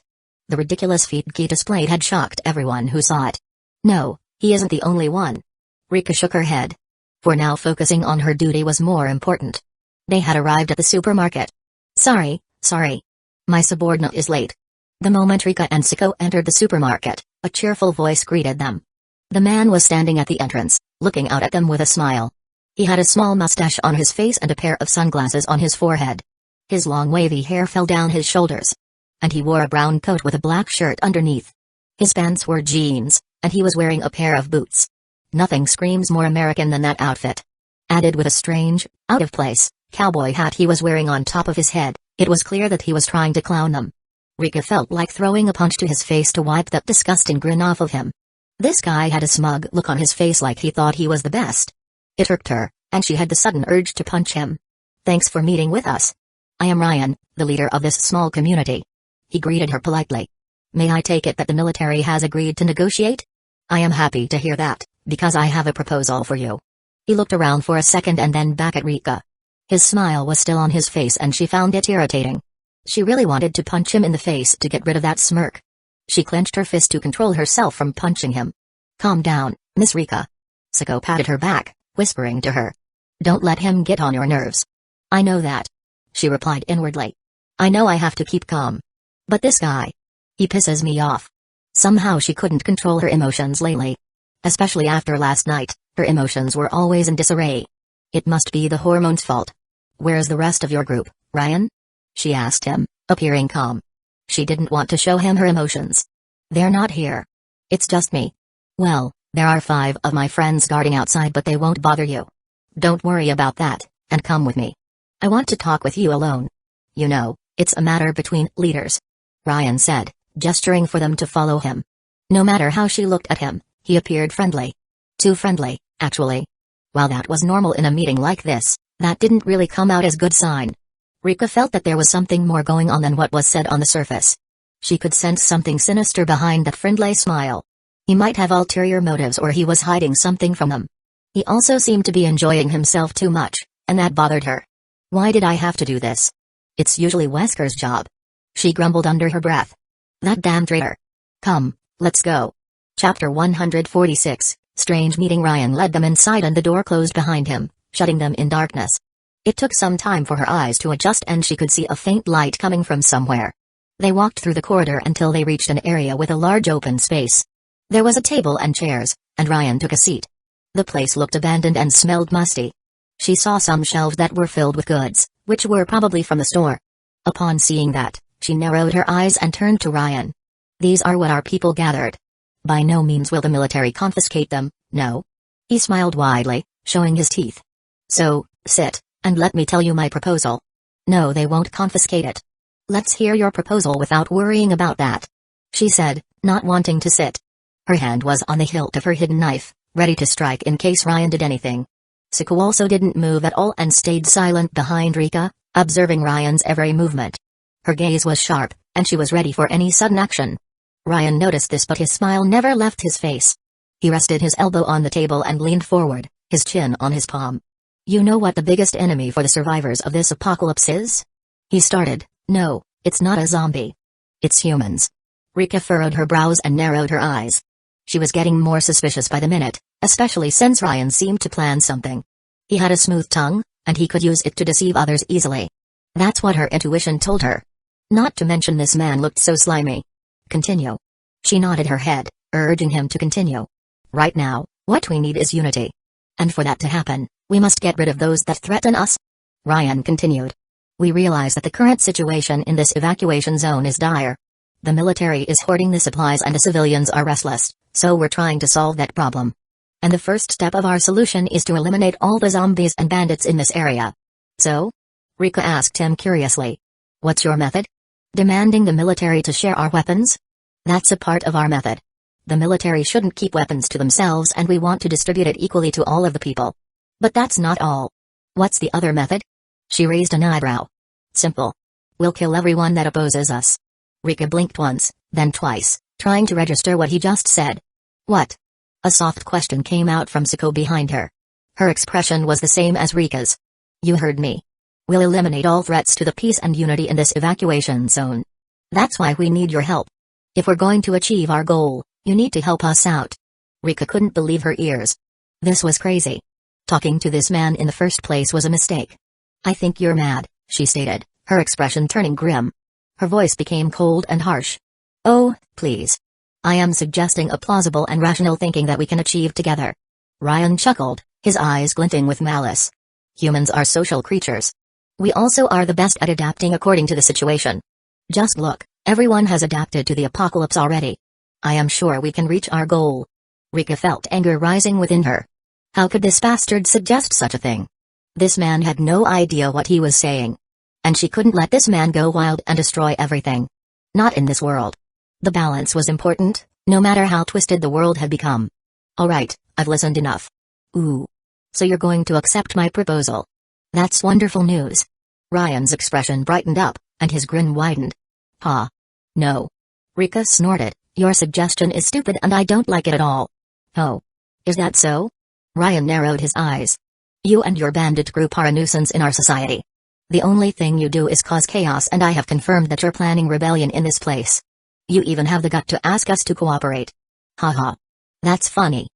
The ridiculous feat Ki displayed had shocked everyone who saw it. No, he isn't the only one. Rika shook her head. For now, focusing on her duty was more important. They had arrived at the supermarket. Sorry. My subordinate is late. The moment Rika and Siko entered the supermarket, a cheerful voice greeted them. The man was standing at the entrance, looking out at them with a smile. He had a small mustache on his face and a pair of sunglasses on his forehead. His long wavy hair fell down his shoulders. And he wore a brown coat with a black shirt underneath. His pants were jeans, and he was wearing a pair of boots. Nothing screams more American than that outfit. Added with a strange, out-of-place, cowboy hat he was wearing on top of his head, it was clear that he was trying to clown them. Rika felt like throwing a punch to his face to wipe that disgusting grin off of him. This guy had a smug look on his face like he thought he was the best. It irked her, and she had the sudden urge to punch him. Thanks for meeting with us. I am Ryan, the leader of this small community. He greeted her politely. May I take it that the military has agreed to negotiate? I am happy to hear that, because I have a proposal for you. He looked around for a second and then back at Rika. His smile was still on his face and she found it irritating. She really wanted to punch him in the face to get rid of that smirk. She clenched her fist to control herself from punching him. Calm down, Miss Rika. Siko patted her back, whispering to her. Don't let him get on your nerves. I know that. She replied inwardly. I know I have to keep calm. But this guy. He pisses me off. Somehow she couldn't control her emotions lately. Especially after last night, her emotions were always in disarray. It must be the hormones' fault. Where's the rest of your group, Ryan? She asked him, appearing calm. She didn't want to show him her emotions. They're not here. It's just me. Well, there are 5 of my friends guarding outside but they won't bother you. Don't worry about that, and come with me. I want to talk with you alone. You know, it's a matter between leaders. Ryan said, gesturing for them to follow him. No matter how she looked at him, he appeared friendly. Too friendly, actually. While that was normal in a meeting like this, that didn't really come out as good sign. Rika felt that there was something more going on than what was said on the surface. She could sense something sinister behind that friendly smile. He might have ulterior motives or he was hiding something from them. He also seemed to be enjoying himself too much, and that bothered her. Why did I have to do this? It's usually Wesker's job. She grumbled under her breath. That damn traitor. Come, let's go. Chapter 146, Strange Meeting. Ryan led them inside and the door closed behind him, shutting them in darkness. It took some time for her eyes to adjust and she could see a faint light coming from somewhere. They walked through the corridor until they reached an area with a large open space. There was a table and chairs, and Ryan took a seat. The place looked abandoned and smelled musty. She saw some shelves that were filled with goods, which were probably from the store. Upon seeing that, she narrowed her eyes and turned to Ryan. These are what our people gathered. By no means will the military confiscate them, no. He smiled widely, showing his teeth. So, sit, and let me tell you my proposal. No, they won't confiscate it. Let's hear your proposal without worrying about that. She said, not wanting to sit. Her hand was on the hilt of her hidden knife, ready to strike in case Ryan did anything. Siko also didn't move at all and stayed silent behind Rika, observing Ryan's every movement. Her gaze was sharp, and she was ready for any sudden action. Ryan noticed this but his smile never left his face. He rested his elbow on the table and leaned forward, his chin on his palm. You know what the biggest enemy for the survivors of this apocalypse is? He started. No, it's not a zombie. It's humans. Rika furrowed her brows and narrowed her eyes. She was getting more suspicious by the minute, especially since Ryan seemed to plan something. He had a smooth tongue, and he could use it to deceive others easily. That's what her intuition told her. Not to mention this man looked so slimy. Continue. She nodded her head, urging him to continue. Right now, what we need is unity. And for that to happen, we must get rid of those that threaten us. Ryan continued. We realize that the current situation in this evacuation zone is dire. The military is hoarding the supplies and the civilians are restless, so we're trying to solve that problem. And the first step of our solution is to eliminate all the zombies and bandits in this area. So? Rika asked him curiously. What's your method? Demanding the military to share our weapons? That's a part of our method. The military shouldn't keep weapons to themselves and we want to distribute it equally to all of the people. But that's not all. What's the other method? She raised an eyebrow. Simple. We'll kill everyone that opposes us. Rika blinked once, then twice, trying to register what he just said. What? A soft question came out from Siko behind her. Her expression was the same as Rika's. You heard me. We'll eliminate all threats to the peace and unity in this evacuation zone. That's why we need your help. If we're going to achieve our goal, you need to help us out. Rika couldn't believe her ears. This was crazy. Talking to this man in the first place was a mistake. I think you're mad, she stated, her expression turning grim. Her voice became cold and harsh. Oh, please. I am suggesting a plausible and rational thinking that we can achieve together. Ryan chuckled, his eyes glinting with malice. Humans are social creatures. We also are the best at adapting according to the situation. Just look, everyone has adapted to the apocalypse already. I am sure we can reach our goal. Rika felt anger rising within her. How could this bastard suggest such a thing? This man had no idea what he was saying. And she couldn't let this man go wild and destroy everything. Not in this world. The balance was important, no matter how twisted the world had become. Alright, I've listened enough. Ooh. So you're going to accept my proposal? That's wonderful news. Ryan's expression brightened up, and his grin widened. Ha. No. Rika snorted, your suggestion is stupid and I don't like it at all. Oh. Is that so? Ryan narrowed his eyes. You and your bandit group are a nuisance in our society. The only thing you do is cause chaos and I have confirmed that you're planning rebellion in this place. You even have the gut to ask us to cooperate. Haha. That's funny.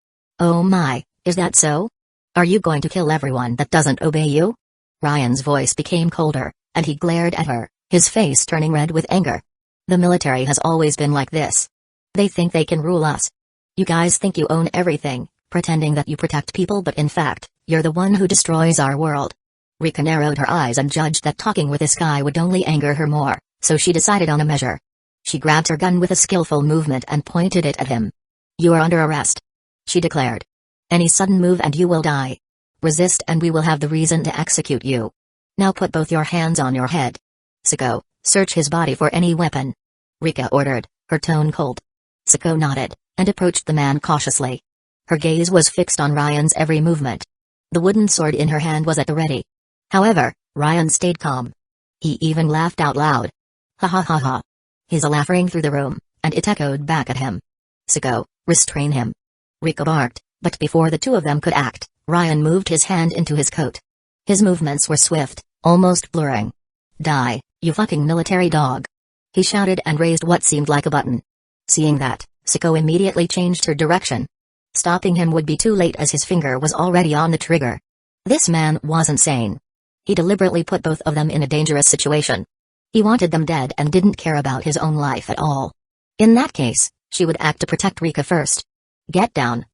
Oh my, is that so? Are you going to kill everyone that doesn't obey you? Ryan's voice became colder, and he glared at her, his face turning red with anger. The military has always been like this. They think they can rule us. You guys think you own everything, pretending that you protect people, but in fact, you're the one who destroys our world. Rika narrowed her eyes and judged that talking with this guy would only anger her more, so she decided on a measure. She grabbed her gun with a skillful movement and pointed it at him. You are under arrest, she declared. Any sudden move and you will die. Resist and we will have the reason to execute you. Now put both your hands on your head. Sako, search his body for any weapon. Rika ordered, her tone cold. Sako nodded, and approached the man cautiously. Her gaze was fixed on Ryan's every movement. The wooden sword in her hand was at the ready. However, Ryan stayed calm. He even laughed out loud. Ha ha ha ha. His laugh rang through the room, and it echoed back at him. Sako, restrain him. Rika barked, but before the two of them could act, Ryan moved his hand into his coat. His movements were swift, almost blurring. Die, you fucking military dog. He shouted and raised what seemed like a button. Seeing that, Sako immediately changed her direction. Stopping him would be too late as his finger was already on the trigger. This man wasn't sane. He deliberately put both of them in a dangerous situation. He wanted them dead and didn't care about his own life at all. In that case, she would act to protect Rika first. Get down.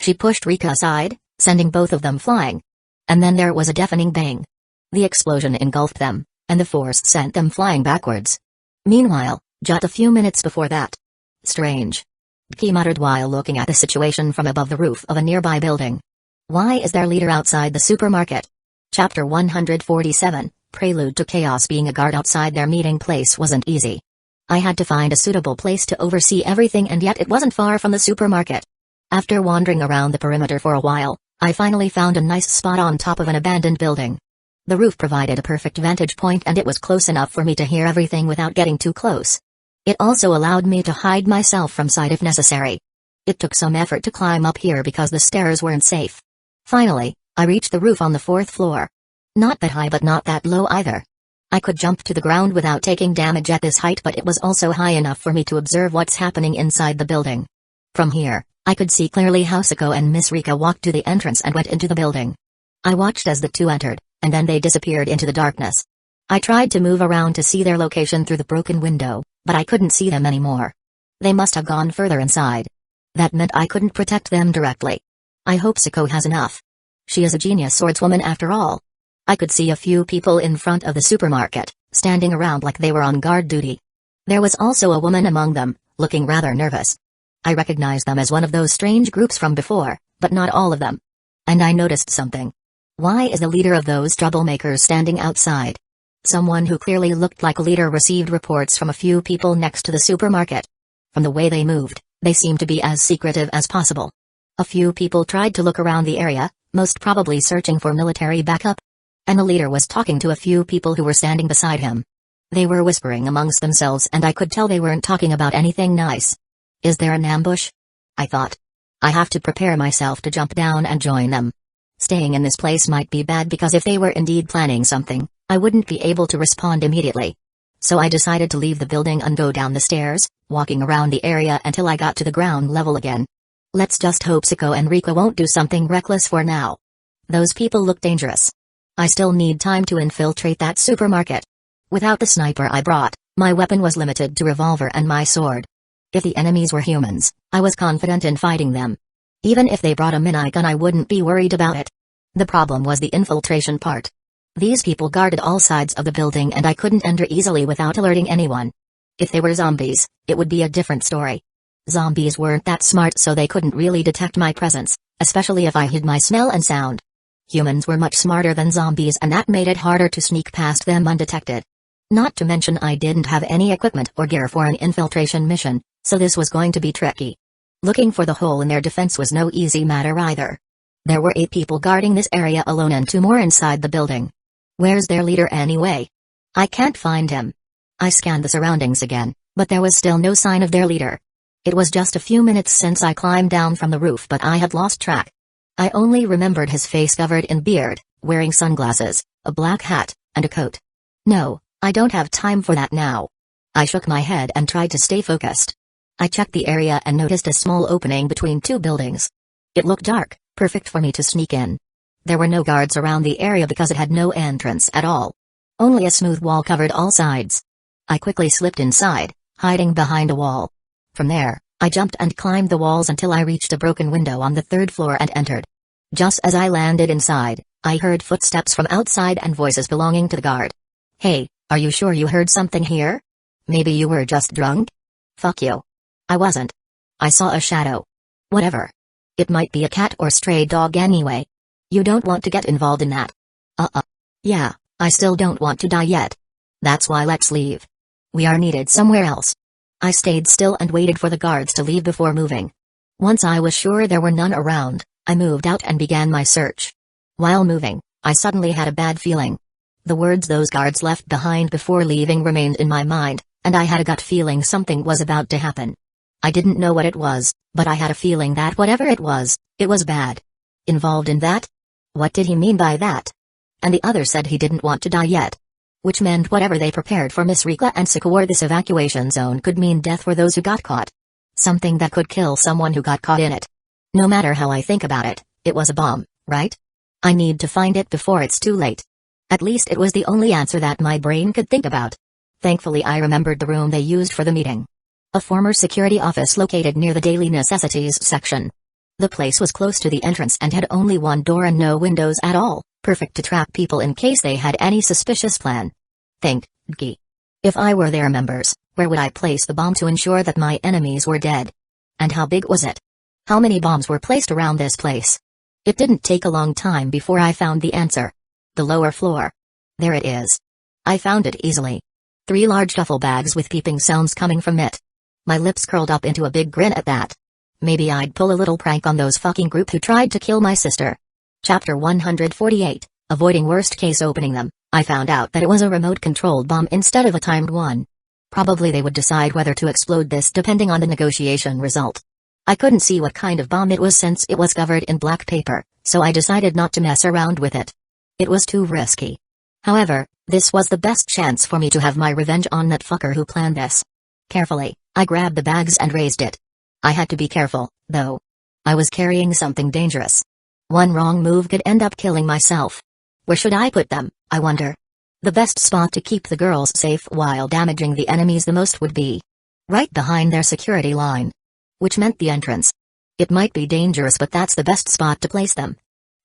She pushed Rika aside, sending both of them flying. And then there was a deafening bang. The explosion engulfed them, and the force sent them flying backwards. Meanwhile, just a few minutes before that. Strange. He muttered while looking at the situation from above the roof of a nearby building. Why is their leader outside the supermarket? Chapter 147, Prelude to Chaos. Being a guard outside their meeting place wasn't easy. I had to find a suitable place to oversee everything, and yet it wasn't far from the supermarket. After wandering around the perimeter for a while, I finally found a nice spot on top of an abandoned building. The roof provided a perfect vantage point and it was close enough for me to hear everything without getting too close. It also allowed me to hide myself from sight if necessary. It took some effort to climb up here because the stairs weren't safe. Finally, I reached the roof on the 4th floor. Not that high but not that low either. I could jump to the ground without taking damage at this height, but it was also high enough for me to observe what's happening inside the building. From here, I could see clearly how Sako and Miss Rika walked to the entrance and went into the building. I watched as the two entered, and then they disappeared into the darkness. I tried to move around to see their location through the broken window, but I couldn't see them anymore. They must have gone further inside. That meant I couldn't protect them directly. I hope Sako has enough. She is a genius swordswoman after all. I could see a few people in front of the supermarket, standing around like they were on guard duty. There was also a woman among them, looking rather nervous. I recognized them as one of those strange groups from before, but not all of them. And I noticed something. Why is the leader of those troublemakers standing outside? Someone who clearly looked like a leader received reports from a few people next to the supermarket. From the way they moved, they seemed to be as secretive as possible. A few people tried to look around the area, most probably searching for military backup. And the leader was talking to a few people who were standing beside him. They were whispering amongst themselves and I could tell they weren't talking about anything nice. Is there an ambush? I thought. I have to prepare myself to jump down and join them. Staying in this place might be bad because if they were indeed planning something, I wouldn't be able to respond immediately. So I decided to leave the building and go down the stairs, walking around the area until I got to the ground level again. Let's just hope Sako and Rika won't do something reckless for now. Those people look dangerous. I still need time to infiltrate that supermarket. Without the sniper I brought, my weapon was limited to revolver and my sword. If the enemies were humans, I was confident in fighting them. Even if they brought a minigun, I wouldn't be worried about it. The problem was the infiltration part. These people guarded all sides of the building and I couldn't enter easily without alerting anyone. If they were zombies, it would be a different story. Zombies weren't that smart, so they couldn't really detect my presence, especially if I hid my smell and sound. Humans were much smarter than zombies, and that made it harder to sneak past them undetected. Not to mention I didn't have any equipment or gear for an infiltration mission, so this was going to be tricky. Looking for the hole in their defense was no easy matter either. There were 8 people guarding this area alone and 2 more inside the building. Where's their leader anyway? I can't find him. I scanned the surroundings again, but there was still no sign of their leader. It was just a few minutes since I climbed down from the roof, but I had lost track. I only remembered his face covered in beard, wearing sunglasses, a black hat, and a coat. No, I don't have time for that now. I shook my head and tried to stay focused. I checked the area and noticed a small opening between 2 buildings. It looked dark, perfect for me to sneak in. There were no guards around the area because it had no entrance at all. Only a smooth wall covered all sides. I quickly slipped inside, hiding behind a wall. From there, I jumped and climbed the walls until I reached a broken window on the 3rd floor and entered. Just as I landed inside, I heard footsteps from outside and voices belonging to the guard. Hey, are you sure you heard something here? Maybe you were just drunk? Fuck you. I wasn't. I saw a shadow. Whatever. It might be a cat or stray dog anyway. You don't want to get involved in that. Yeah, I still don't want to die yet. That's why let's leave. We are needed somewhere else. I stayed still and waited for the guards to leave before moving. Once I was sure there were none around, I moved out and began my search. While moving, I suddenly had a bad feeling. The words those guards left behind before leaving remained in my mind, and I had a gut feeling something was about to happen. I didn't know what it was, but I had a feeling that whatever it was bad. Involved in that? What did he mean by that? And the other said he didn't want to die yet. Which meant whatever they prepared for Miss Rika and Siko, this evacuation zone could mean death for those who got caught. Something that could kill someone who got caught in it. No matter how I think about it, it was a bomb, right? I need to find it before it's too late. At least it was the only answer that my brain could think about. Thankfully I remembered the room they used for the meeting. A former security office located near the daily necessities section. The place was close to the entrance and had only one door and no windows at all, perfect to trap people in case they had any suspicious plan. Think, G. If I were their members, where would I place the bomb to ensure that my enemies were dead? And how big was it? How many bombs were placed around this place? It didn't take a long time before I found the answer. The lower floor. There it is. I found it easily. 3 large duffel bags with peeping sounds coming from it. My lips curled up into a big grin at that. Maybe I'd pull a little prank on those fucking group who tried to kill my sister. Chapter 148, Avoiding Worst Case. Opening them, I found out that it was a remote-controlled bomb instead of a timed one. Probably they would decide whether to explode this depending on the negotiation result. I couldn't see what kind of bomb it was since it was covered in black paper, so I decided not to mess around with it. It was too risky. However, this was the best chance for me to have my revenge on that fucker who planned this. Carefully, I grabbed the bags and raised it. I had to be careful, though. I was carrying something dangerous. One wrong move could end up killing myself. Where should I put them, I wonder? The best spot to keep the girls safe while damaging the enemies the most would be right behind their security line. Which meant the entrance. It might be dangerous, but that's the best spot to place them.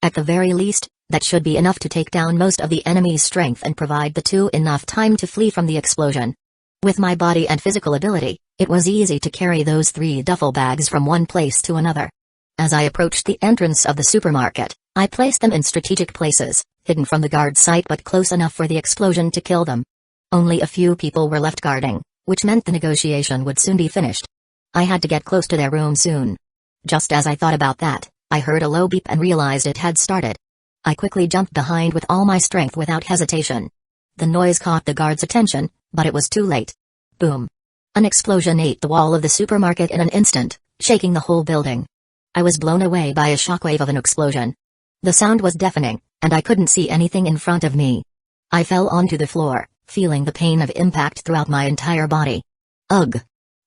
At the very least, that should be enough to take down most of the enemy's strength and provide the 2 enough time to flee from the explosion. With my body and physical ability, it was easy to carry those 3 duffel bags from one place to another. As I approached the entrance of the supermarket, I placed them in strategic places, hidden from the guard sight but close enough for the explosion to kill them. Only a few people were left guarding, which meant the negotiation would soon be finished. I had to get close to their room soon. Just as I thought about that, I heard a low beep and realized it had started. I quickly jumped behind with all my strength without hesitation. The noise caught the guard's attention, but it was too late. Boom. An explosion ate the wall of the supermarket in an instant, shaking the whole building. I was blown away by a shockwave of an explosion. The sound was deafening, and I couldn't see anything in front of me. I fell onto the floor, feeling the pain of impact throughout my entire body. Ugh.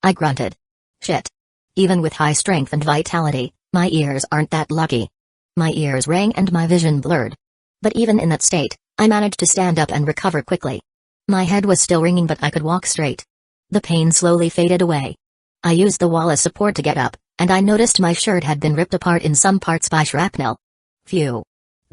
I grunted. Shit. Even with high strength and vitality, my ears aren't that lucky. My ears rang and my vision blurred. But even in that state, I managed to stand up and recover quickly. My head was still ringing but I could walk straight. The pain slowly faded away. I used the wall as support to get up, and I noticed my shirt had been ripped apart in some parts by shrapnel. Phew.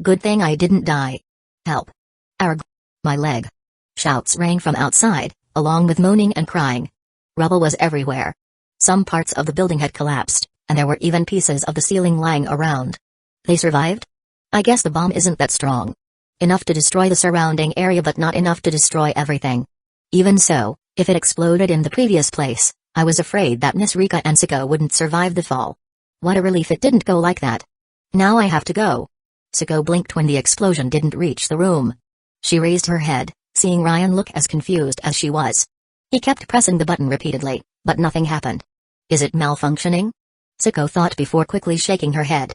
Good thing I didn't die. Help. Arg. My leg. Shouts rang from outside, along with moaning and crying. Rubble was everywhere. Some parts of the building had collapsed, and there were even pieces of the ceiling lying around. They survived? I guess the bomb isn't that strong. Enough to destroy the surrounding area but not enough to destroy everything. Even so, if it exploded in the previous place, I was afraid that Miss Rika and Siko wouldn't survive the fall. What a relief it didn't go like that. Now I have to go. Siko blinked when the explosion didn't reach the room. She raised her head, seeing Ryan look as confused as she was. He kept pressing the button repeatedly, but nothing happened. Is it malfunctioning? Siko thought before quickly shaking her head.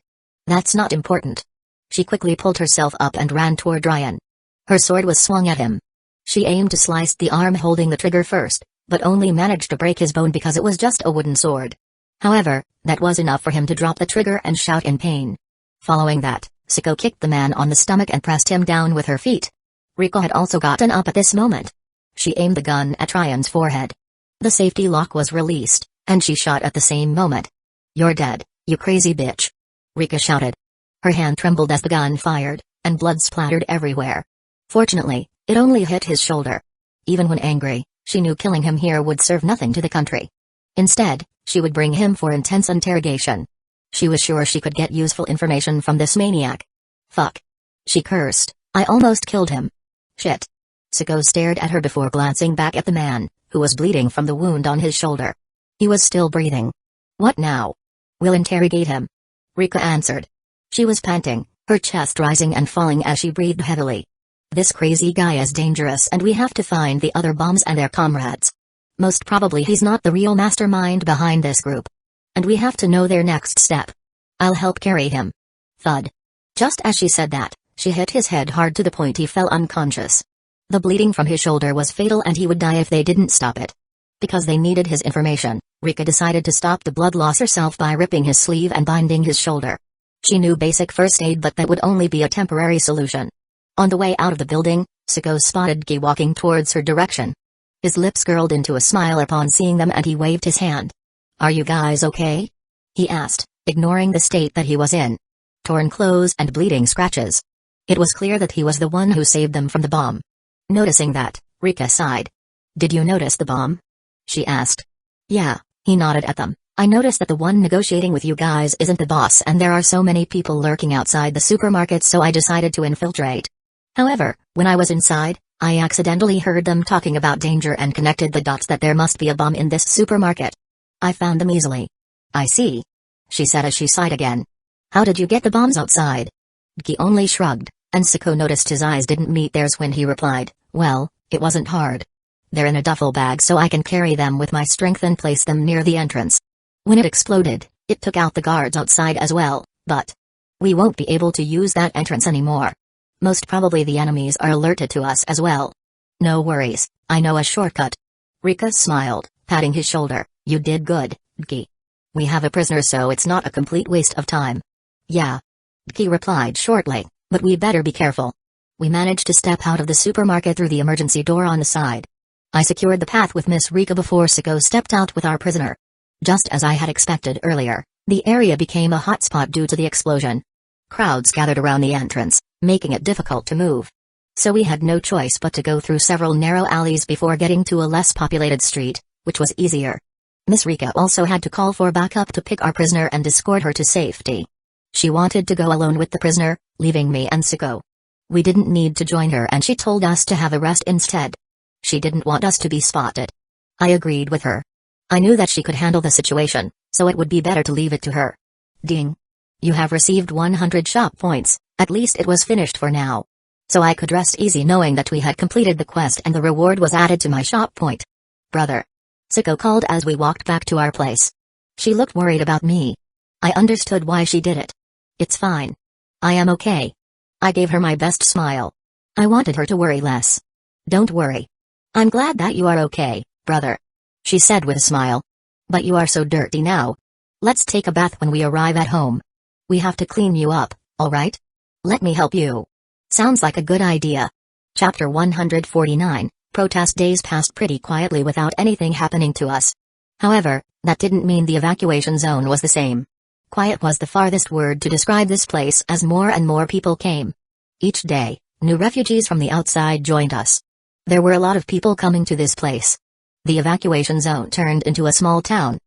That's not important. She quickly pulled herself up and ran toward Ryan. Her sword was swung at him. She aimed to slice the arm holding the trigger first, but only managed to break his bone because it was just a wooden sword. However, that was enough for him to drop the trigger and shout in pain. Following that, Siko kicked the man on the stomach and pressed him down with her feet. Rika had also gotten up at this moment. She aimed the gun at Ryan's forehead. The safety lock was released, and she shot at the same moment. You're dead, you crazy bitch. Rika shouted. Her hand trembled as the gun fired, and blood splattered everywhere. Fortunately, it only hit his shoulder. Even when angry, she knew killing him here would serve nothing to the country. Instead, she would bring him for intense interrogation. She was sure she could get useful information from this maniac. Fuck. She cursed, I almost killed him. Shit. Siko stared at her before glancing back at the man, who was bleeding from the wound on his shoulder. He was still breathing. What now? We'll interrogate him. Rika answered. She was panting, her chest rising and falling as she breathed heavily. This crazy guy is dangerous and we have to find the other bombs and their comrades. Most probably he's not the real mastermind behind this group. And we have to know their next step. I'll help carry him. Thud. Just as she said that, she hit his head hard to the point he fell unconscious. The bleeding from his shoulder was fatal and he would die if they didn't stop it. Because they needed his information, Rika decided to stop the blood loss herself by ripping his sleeve and binding his shoulder. She knew basic first aid but that would only be a temporary solution. On the way out of the building, Siko spotted Guy walking towards her direction. His lips curled into a smile upon seeing them and he waved his hand. Are you guys okay? He asked, ignoring the state that he was in. Torn clothes and bleeding scratches. It was clear that he was the one who saved them from the bomb. Noticing that, Rika sighed. Did you notice the bomb? She asked. Yeah, he nodded at them. I noticed that the one negotiating with you guys isn't the boss and there are so many people lurking outside the supermarket so I decided to infiltrate. However, when I was inside, I accidentally heard them talking about danger and connected the dots that there must be a bomb in this supermarket. I found them easily. I see. She said as she sighed again. How did you get the bombs outside? Guy only shrugged, and Siko noticed his eyes didn't meet theirs when he replied, well, it wasn't hard. They're in a duffel bag so I can carry them with my strength and place them near the entrance. When it exploded, it took out the guards outside as well, but we won't be able to use that entrance anymore. Most probably the enemies are alerted to us as well. No worries, I know a shortcut. Rika smiled, patting his shoulder. You did good, Guy. We have a prisoner so it's not a complete waste of time. Yeah. Guy replied shortly, but we better be careful. We managed to step out of the supermarket through the emergency door on the side. I secured the path with Miss Rika before Siko stepped out with our prisoner. Just as I had expected earlier, the area became a hotspot due to the explosion. Crowds gathered around the entrance, making it difficult to move. So we had no choice but to go through several narrow alleys before getting to a less populated street, which was easier. Miss Rika also had to call for backup to pick our prisoner and escort her to safety. She wanted to go alone with the prisoner, leaving me and Siko. We didn't need to join her and she told us to have a rest instead. She didn't want us to be spotted. I agreed with her. I knew that she could handle the situation, so it would be better to leave it to her. Ding. You have received 100 shop points, at least it was finished for now. So I could rest easy knowing that we had completed the quest and the reward was added to my shop point. Brother. Siko called as we walked back to our place. She looked worried about me. I understood why she did it. It's fine. I am okay. I gave her my best smile. I wanted her to worry less. Don't worry. I'm glad that you are okay, brother. She said with a smile. But you are so dirty now. Let's take a bath when we arrive at home. We have to clean you up, Alright? Let me help you. Sounds like a good idea. Chapter 149, Protest days passed pretty quietly without anything happening to us. However, that didn't mean the evacuation zone was the same. Quiet was the farthest word to describe this place as more and more people came. Each day, new refugees from the outside joined us. There were a lot of people coming to this place. The evacuation zone turned into a small town.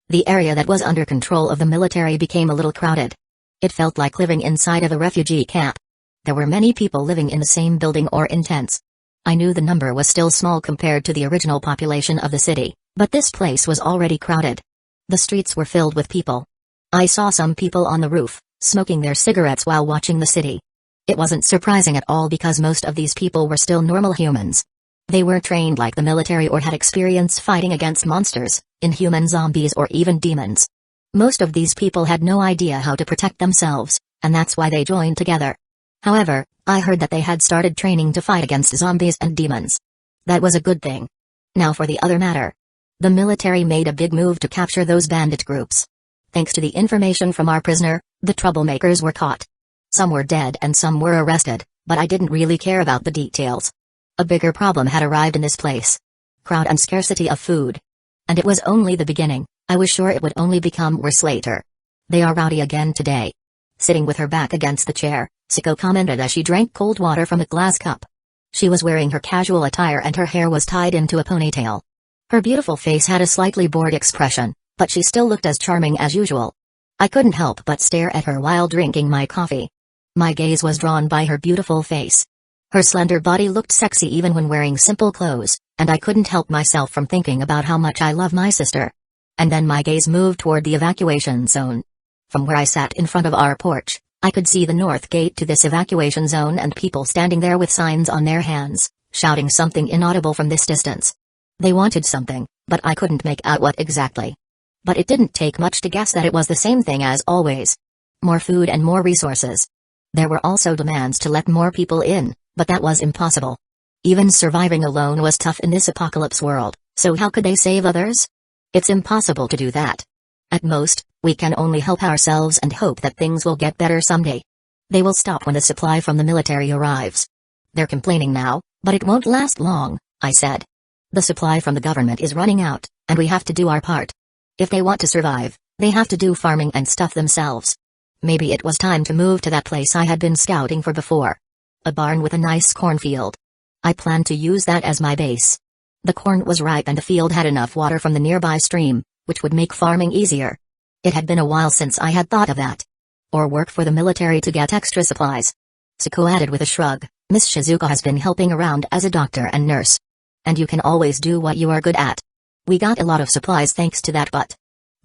The area that was under control of the military became a little crowded. It felt like living inside of a refugee camp. There were many people living in the same building or in tents. I knew the number was still small compared to the original population of the city, but this place was already crowded. The streets were filled with people. I saw some people on the roof, smoking their cigarettes while watching the city. It wasn't surprising at all because most of these people were still normal humans. They weren't trained like the military or had experience fighting against monsters, inhuman zombies or even demons. Most of these people had no idea how to protect themselves, and that's why they joined together. However, I heard that they had started training to fight against zombies and demons. That was a good thing. Now for the other matter. The military made a big move to capture those bandit groups. Thanks to the information from our prisoner, the troublemakers were caught. Some were dead and some were arrested, but I didn't really care about the details. A bigger problem had arrived in this place. Crowd and scarcity of food. And it was only the beginning. I was sure it would only become worse later. They are rowdy again today. Sitting with her back against the chair, Siko commented as she drank cold water from a glass cup. She was wearing her casual attire and her hair was tied into a ponytail. Her beautiful face had a slightly bored expression, but she still looked as charming as usual. I couldn't help but stare at her while drinking my coffee. My gaze was drawn by her beautiful face. Her slender body looked sexy even when wearing simple clothes, and I couldn't help myself from thinking about how much I love my sister. And then my gaze moved toward the evacuation zone. From where I sat in front of our porch, I could see the north gate to this evacuation zone and people standing there with signs on their hands, shouting something inaudible from this distance. They wanted something, but I couldn't make out what exactly. But it didn't take much to guess that it was the same thing as always. More food and more resources. There were also demands to let more people in, but that was impossible. Even surviving alone was tough in this apocalypse world, so how could they save others? It's impossible to do that. At most, we can only help ourselves and hope that things will get better someday. They will stop when the supply from the military arrives. They're complaining now, but it won't last long, I said. The supply from the government is running out, and we have to do our part. If they want to survive, they have to do farming and stuff themselves. Maybe it was time to move to that place I had been scouting for before. A barn with a nice cornfield. I planned to use that as my base. The corn was ripe and the field had enough water from the nearby stream, which would make farming easier. It had been a while since I had thought of that. Or work for the military to get extra supplies. Suko added with a shrug, Miss Shizuka has been helping around as a doctor and nurse. And you can always do what you are good at. We got a lot of supplies thanks to that, but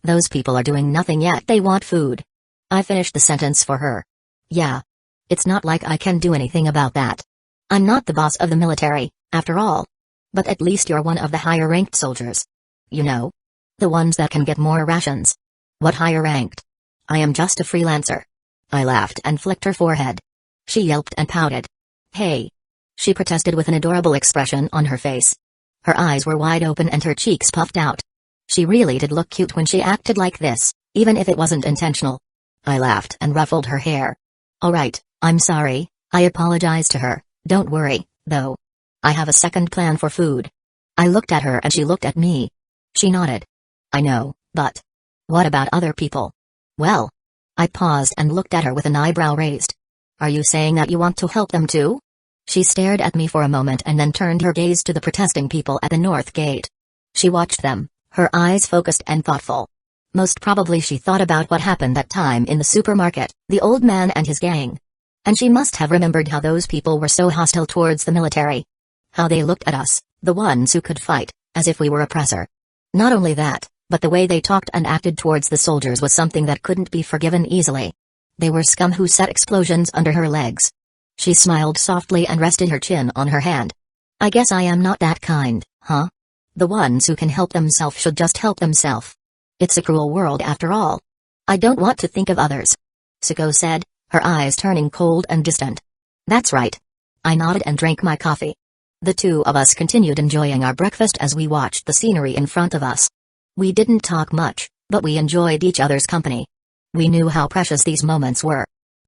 those people are doing nothing yet, they want food. I finished the sentence for her. Yeah. It's not like I can do anything about that. I'm not the boss of the military, after all. But at least you're one of the higher-ranked soldiers. You know? The ones that can get more rations. What higher-ranked? I am just a freelancer. I laughed and flicked her forehead. She yelped and pouted. Hey. She protested with an adorable expression on her face. Her eyes were wide open and her cheeks puffed out. She really did look cute when she acted like this, even if it wasn't intentional. I laughed and ruffled her hair. Alright, I'm sorry, I apologized to her. Don't worry, though. I have a second plan for food. I looked at her and she looked at me. She nodded. I know, but what about other people? Well, I paused and looked at her with an eyebrow raised. Are you saying that you want to help them too? She stared at me for a moment and then turned her gaze to the protesting people at the north gate. She watched them, her eyes focused and thoughtful. Most probably she thought about what happened that time in the supermarket, the old man and his gang. And she must have remembered how those people were so hostile towards the military. How they looked at us, the ones who could fight, as if we were oppressor. Not only that, but the way they talked and acted towards the soldiers was something that couldn't be forgiven easily. They were scum who set explosions under her legs. She smiled softly and rested her chin on her hand. I guess I am not that kind, huh? The ones who can help themselves should just help themselves. It's a cruel world after all. I don't want to think of others. Suko said, her eyes turning cold and distant. That's right. I nodded and drank my coffee. The two of us continued enjoying our breakfast as we watched the scenery in front of us. We didn't talk much, but we enjoyed each other's company. We knew how precious these moments were.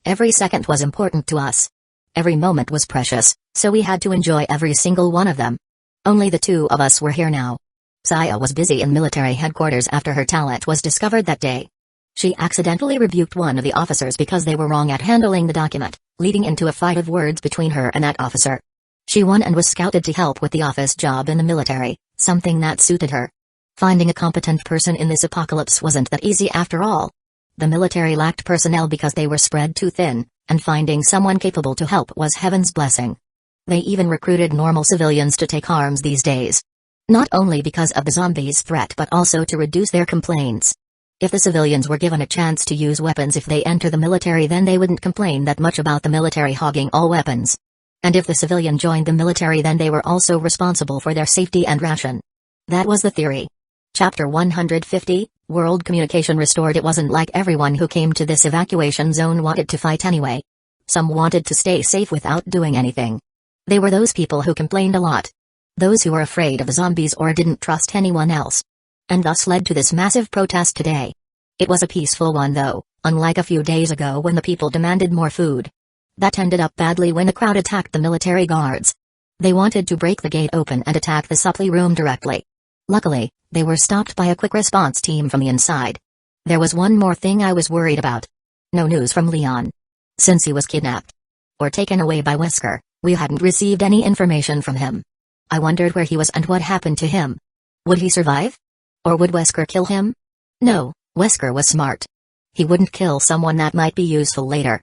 Every second was important to us. Every moment was precious, so we had to enjoy every single one of them. Only the two of us were here now. Saya was busy in military headquarters after her talent was discovered that day. She accidentally rebuked one of the officers because they were wrong at handling the document, leading into a fight of words between her and that officer. She won and was scouted to help with the office job in the military, something that suited her. Finding a competent person in this apocalypse wasn't that easy after all. The military lacked personnel because they were spread too thin, and finding someone capable to help was heaven's blessing. They even recruited normal civilians to take arms these days. Not only because of the zombies' threat but also to reduce their complaints. If the civilians were given a chance to use weapons if they enter the military, then they wouldn't complain that much about the military hogging all weapons. And if the civilian joined the military, then they were also responsible for their safety and ration. That was the theory. Chapter 150, World Communication Restored. It wasn't like everyone who came to this evacuation zone wanted to fight anyway. Some wanted to stay safe without doing anything. They were those people who complained a lot. Those who were afraid of the zombies or didn't trust anyone else. And thus led to this massive protest today. It was a peaceful one though, unlike a few days ago when the people demanded more food. That ended up badly when the crowd attacked the military guards. They wanted to break the gate open and attack the supply room directly. Luckily, they were stopped by a quick response team from the inside. There was one more thing I was worried about. No news from Leon. Since he was kidnapped or taken away by Wesker, we hadn't received any information from him. I wondered where he was and what happened to him. Would he survive? Or would Wesker kill him? No, Wesker was smart. He wouldn't kill someone that might be useful later.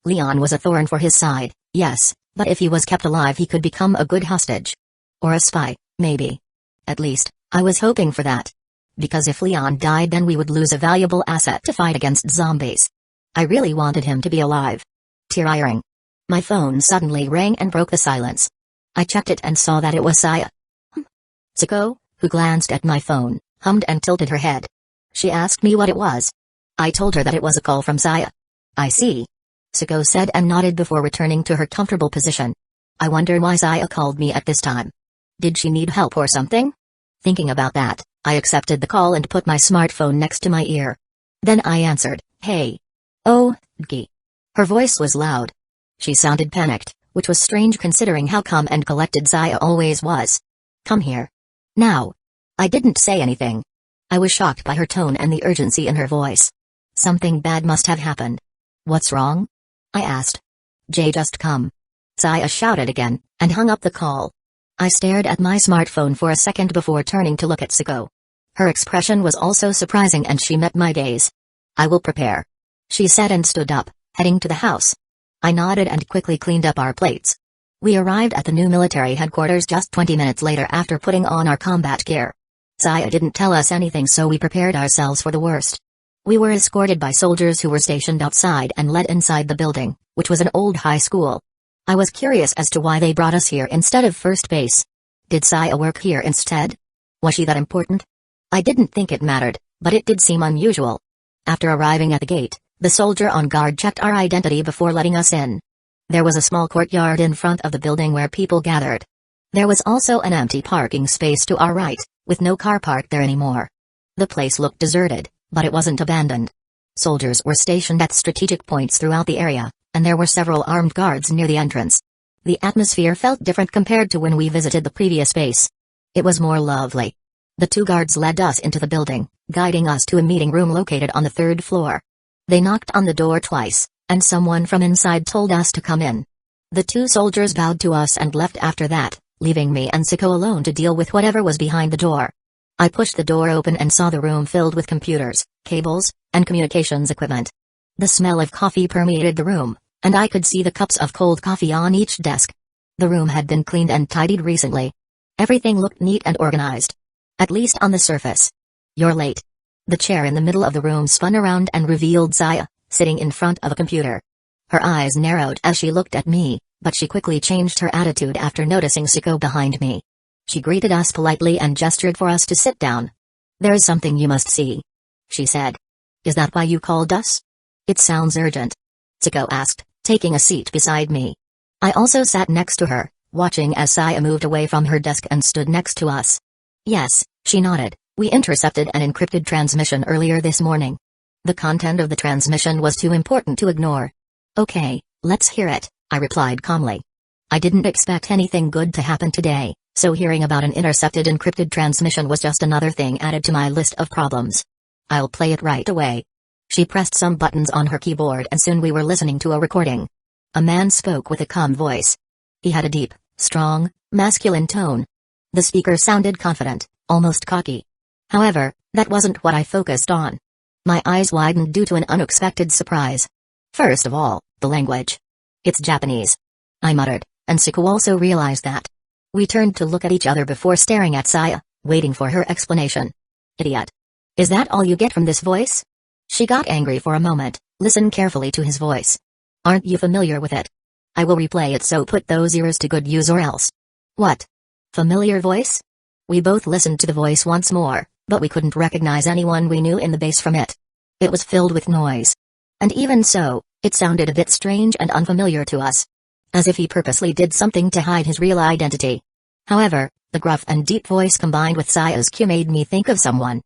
Leon was a thorn for his side, yes, but if he was kept alive he could become a good hostage. Or a spy, maybe. At least, I was hoping for that. Because if Leon died then we would lose a valuable asset to fight against zombies. I really wanted him to be alive. Tear-eying. My phone suddenly rang and broke the silence. I checked it and saw that it was Saya. Siko, who glanced at my phone, hummed and tilted her head. She asked me what it was. I told her that it was a call from Saya. I see. Siko said and nodded before returning to her comfortable position. I wonder why Saya called me at this time. Did she need help or something? Thinking about that, I accepted the call and put my smartphone next to my ear. Then I answered, "Hey." "Oh, Dgi." Her voice was loud. She sounded panicked, which was strange considering how calm and collected Saya always was. "Come here. Now." I didn't say anything. I was shocked by her tone and the urgency in her voice. Something bad must have happened. "What's wrong?" I asked. "Jay, just come." Saya shouted again, and hung up the call. I stared at my smartphone for a second before turning to look at Siko. Her expression was also surprising and she met my gaze. "I will prepare," she said and stood up, heading to the house. I nodded and quickly cleaned up our plates. We arrived at the new military headquarters just 20 minutes later after putting on our combat gear. Saya didn't tell us anything, so we prepared ourselves for the worst. We were escorted by soldiers who were stationed outside and led inside the building, which was an old high school. I was curious as to why they brought us here instead of first base. Did Saya work here instead? Was she that important? I didn't think it mattered, but it did seem unusual. After arriving at the gate, the soldier on guard checked our identity before letting us in. There was a small courtyard in front of the building where people gathered. There was also an empty parking space to our right, with no car parked there anymore. The place looked deserted, but it wasn't abandoned. Soldiers were stationed at strategic points throughout the area, and there were several armed guards near the entrance. The atmosphere felt different compared to when we visited the previous base. It was more lovely. The two guards led us into the building, guiding us to a meeting room located on the third floor. They knocked on the door twice, and someone from inside told us to come in. The two soldiers bowed to us and left after that, leaving me and Siko alone to deal with whatever was behind the door. I pushed the door open and saw the room filled with computers, cables, and communications equipment. The smell of coffee permeated the room, and I could see the cups of cold coffee on each desk. The room had been cleaned and tidied recently. Everything looked neat and organized. At least on the surface. "You're late." The chair in the middle of the room spun around and revealed Saya, sitting in front of a computer. Her eyes narrowed as she looked at me, but she quickly changed her attitude after noticing Siko behind me. She greeted us politely and gestured for us to sit down. "There's something you must see," she said. "Is that why you called us?" "It sounds urgent," Siko asked, taking a seat beside me. I also sat next to her, watching as Saya moved away from her desk and stood next to us. "Yes," she nodded. "We intercepted an encrypted transmission earlier this morning. The content of the transmission was too important to ignore. Okay, let's hear it, I replied calmly. I didn't expect anything good to happen today, so hearing about an intercepted encrypted transmission was just another thing added to my list of problems. I'll play it right away. She pressed some buttons on her keyboard and soon we were listening to a recording. A man spoke with a calm voice. He had a deep, strong, masculine tone. The speaker sounded confident, almost cocky. However, that wasn't what I focused on. My eyes widened due to an unexpected surprise. First of all, the language. It's Japanese. I muttered, and Siku also realized that. We turned to look at each other before staring at Saya, waiting for her explanation. Idiot. Is that all you get from this voice? She got angry for a moment. Listen carefully to his voice. Aren't you familiar with it? I will replay it, so put those ears to good use or else. What? Familiar voice? We both listened to the voice once more, but we couldn't recognize anyone we knew in the bass from it. It was filled with noise. And even so, it sounded a bit strange and unfamiliar to us. As if he purposely did something to hide his real identity. However, the gruff and deep voice combined with Saya's cue made me think of someone.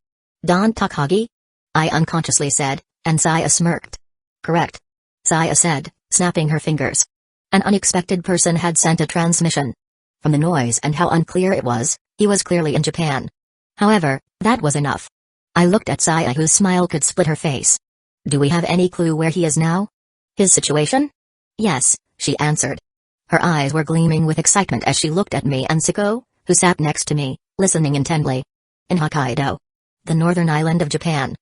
Don Takagi? I unconsciously said, and Saya smirked. Correct. Saya said, snapping her fingers. An unexpected person had sent a transmission. From the noise and how unclear it was, he was clearly in Japan. However, that was enough. I looked at Saya, whose smile could split her face. Do we have any clue where he is now? His situation? Yes, she answered. Her eyes were gleaming with excitement as she looked at me and Siko, who sat next to me, listening intently. In Hokkaido, the northern island of Japan.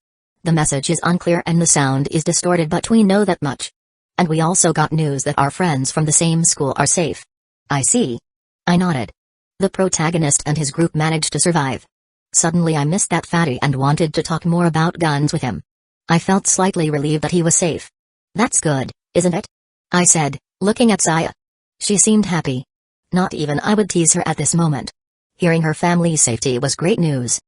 The message is unclear and the sound is distorted, but we know that much. And we also got news that our friends from the same school are safe. I see. I nodded. The protagonist and his group managed to survive. Suddenly I missed that fatty and wanted to talk more about guns with him. I felt slightly relieved that he was safe. That's good, isn't it? I said, looking at Saya. She seemed happy. Not even I would tease her at this moment. Hearing her family's safety was great news.